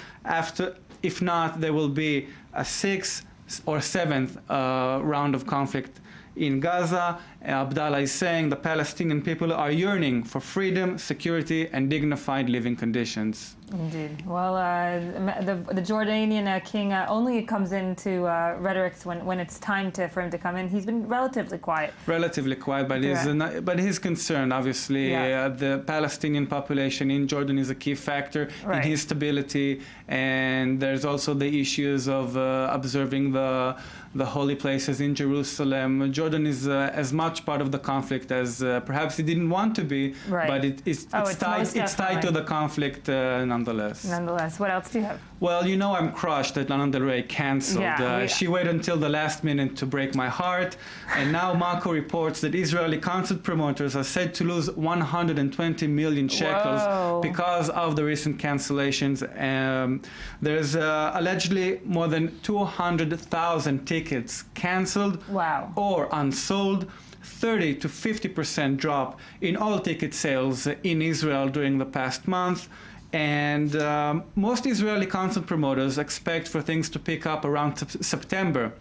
If not, there will be a sixth or seventh round of conflict in Gaza. Abdallah is saying the Palestinian people are yearning for freedom, security, and dignified living conditions. Indeed. Well, the Jordanian king only comes into rhetorics when it's time for him to come in. He's been relatively quiet. But he's concerned, obviously. The Palestinian population in Jordan is a key factor in his stability, and there's also the issues of observing the holy places in Jerusalem. Jordan is as much part of the conflict as perhaps he didn't want to be, but it's tied to the conflict nonetheless. What else do you have? Well, I'm crushed that Lana Del Rey canceled. She waited until the last minute to break my heart. And now Mako reports that Israeli concert promoters are said to lose 120 million shekels because of the recent cancellations. There's allegedly more than 200,000 tickets canceled or unsold. 30 to 50% drop in all ticket sales in Israel during the past month. And most Israeli concert promoters expect for things to pick up around September,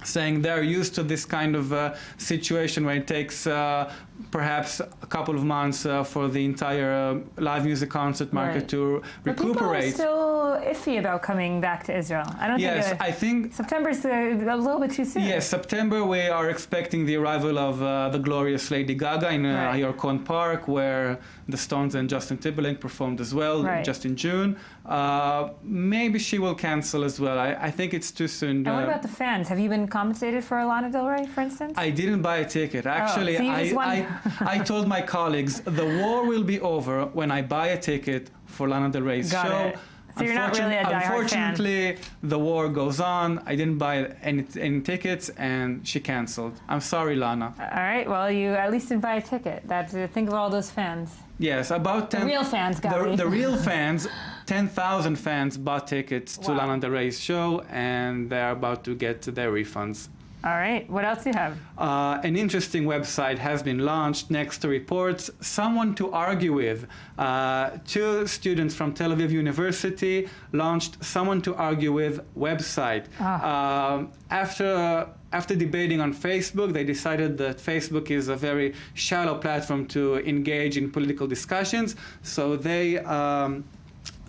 saying they're used to this kind of situation where it takes perhaps a couple of months for the entire live music concert market to recuperate. But people are still iffy about coming back to Israel. I think September's a little bit too soon. Yes, September we are expecting the arrival of the glorious Lady Gaga in Yorkon Park, where the Stones and Justin Timberlake performed as well just in June. Maybe she will cancel as well. I think it's too soon. And what about the fans? Have you been compensated for Lana Del Rey, for instance? I didn't buy a ticket. Actually, I told my colleagues the war will be over when I buy a ticket for Lana Del Rey's show. So you're not really a diehard Unfortunately, the war goes on. I didn't buy any tickets, and she canceled. I'm sorry, Lana. All right. Well, you at least didn't buy a ticket. Think of all those fans. Yes, about 10. The real fans, Gary. The real fans, 10,000 fans bought tickets to Lana Del Rey's show, and they're about to get their refunds. All right. What else do you have? An interesting website has been launched next to reports. Someone to argue with. Two students from Tel Aviv University launched Someone to Argue With website. After debating on Facebook, they decided that Facebook is a very shallow platform to engage in political discussions. So they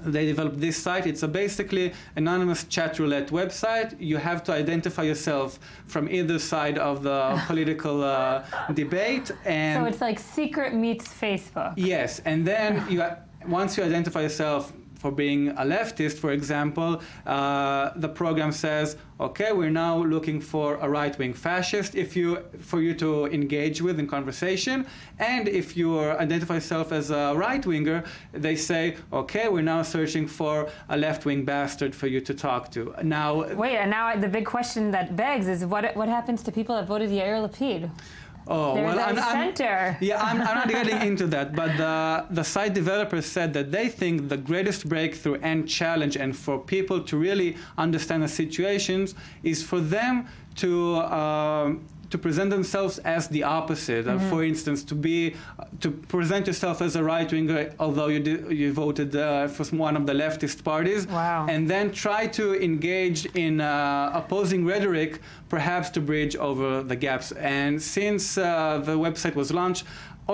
developed this site. It's a basically anonymous chat roulette website. You have to identify yourself from either side of the political debate. And so it's like secret meets Facebook. Yes, and then once you identify yourself for being a leftist, for example, the program says, okay, we're now looking for a right-wing fascist for you to engage with in conversation. And if you identify yourself as a right-winger, they say, okay, we're now searching for a left-wing bastard for you to talk to. Now, wait, and now the big question that begs is what happens to people that voted Yair Lapid? Oh, They're well, the center. I'm not getting into that, but the site developers said that they think the greatest breakthrough and challenge, and for people to really understand the situations, is for them to present themselves as the opposite. For instance, to present yourself as a right-winger, although you voted for one of the leftist parties, and then try to engage in opposing rhetoric, perhaps to bridge over the gaps. And since the website was launched,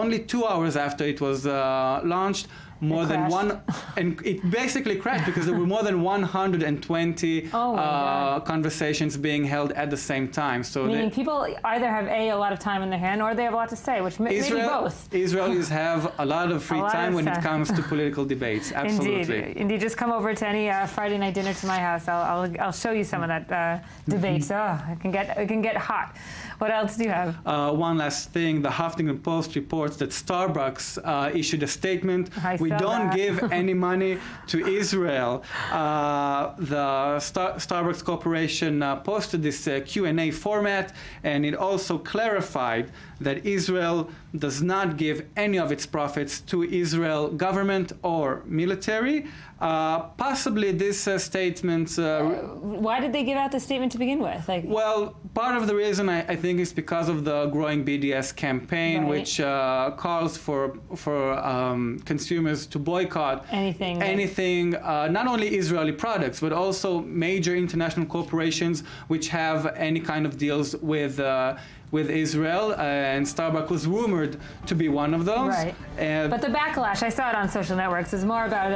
only 2 hours after it was launched, and it basically crashed because there were more than 120 conversations being held at the same time. So meaning people either have a lot of time in their hand, or they have a lot to say, which maybe both. Israelis have a lot of free time when it comes to political debates. Absolutely. Indeed. Just come over to any Friday night dinner to my house. I'll show you some of that debate. It can get hot. What else do you have? One last thing. The Huffington Post reports that Starbucks issued a statement. We don't give any money to Israel. The Starbucks Corporation posted this Q&A format, and it also clarified that Israel does not give any of its profits to Israel government or military. Possibly this statement... Why did they give out the statement to begin with? Well, part of the reason I think is because of the growing BDS campaign, which calls for consumers to boycott anything, not only Israeli products, but also major international corporations which have any kind of deals with Israel, and Starbucks was rumored to be one of those. Right. But the backlash, I saw it on social networks, is more about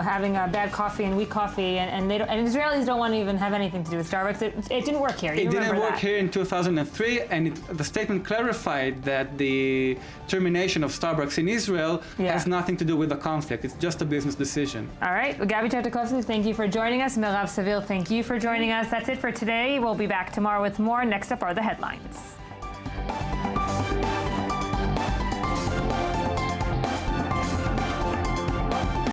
having bad coffee and weak coffee, and Israelis don't want to even have anything to do with Starbucks. It didn't work here. It didn't work here in 2003, and the statement clarified that the termination of Starbucks in Israel has nothing to do with the conflict. It's just a business decision. All right. Well, Gabi Tartakovsky, thank you for joining us. Merav Savil, thank you for joining us. That's it for today. We'll be back tomorrow with more. Next up are the headlines.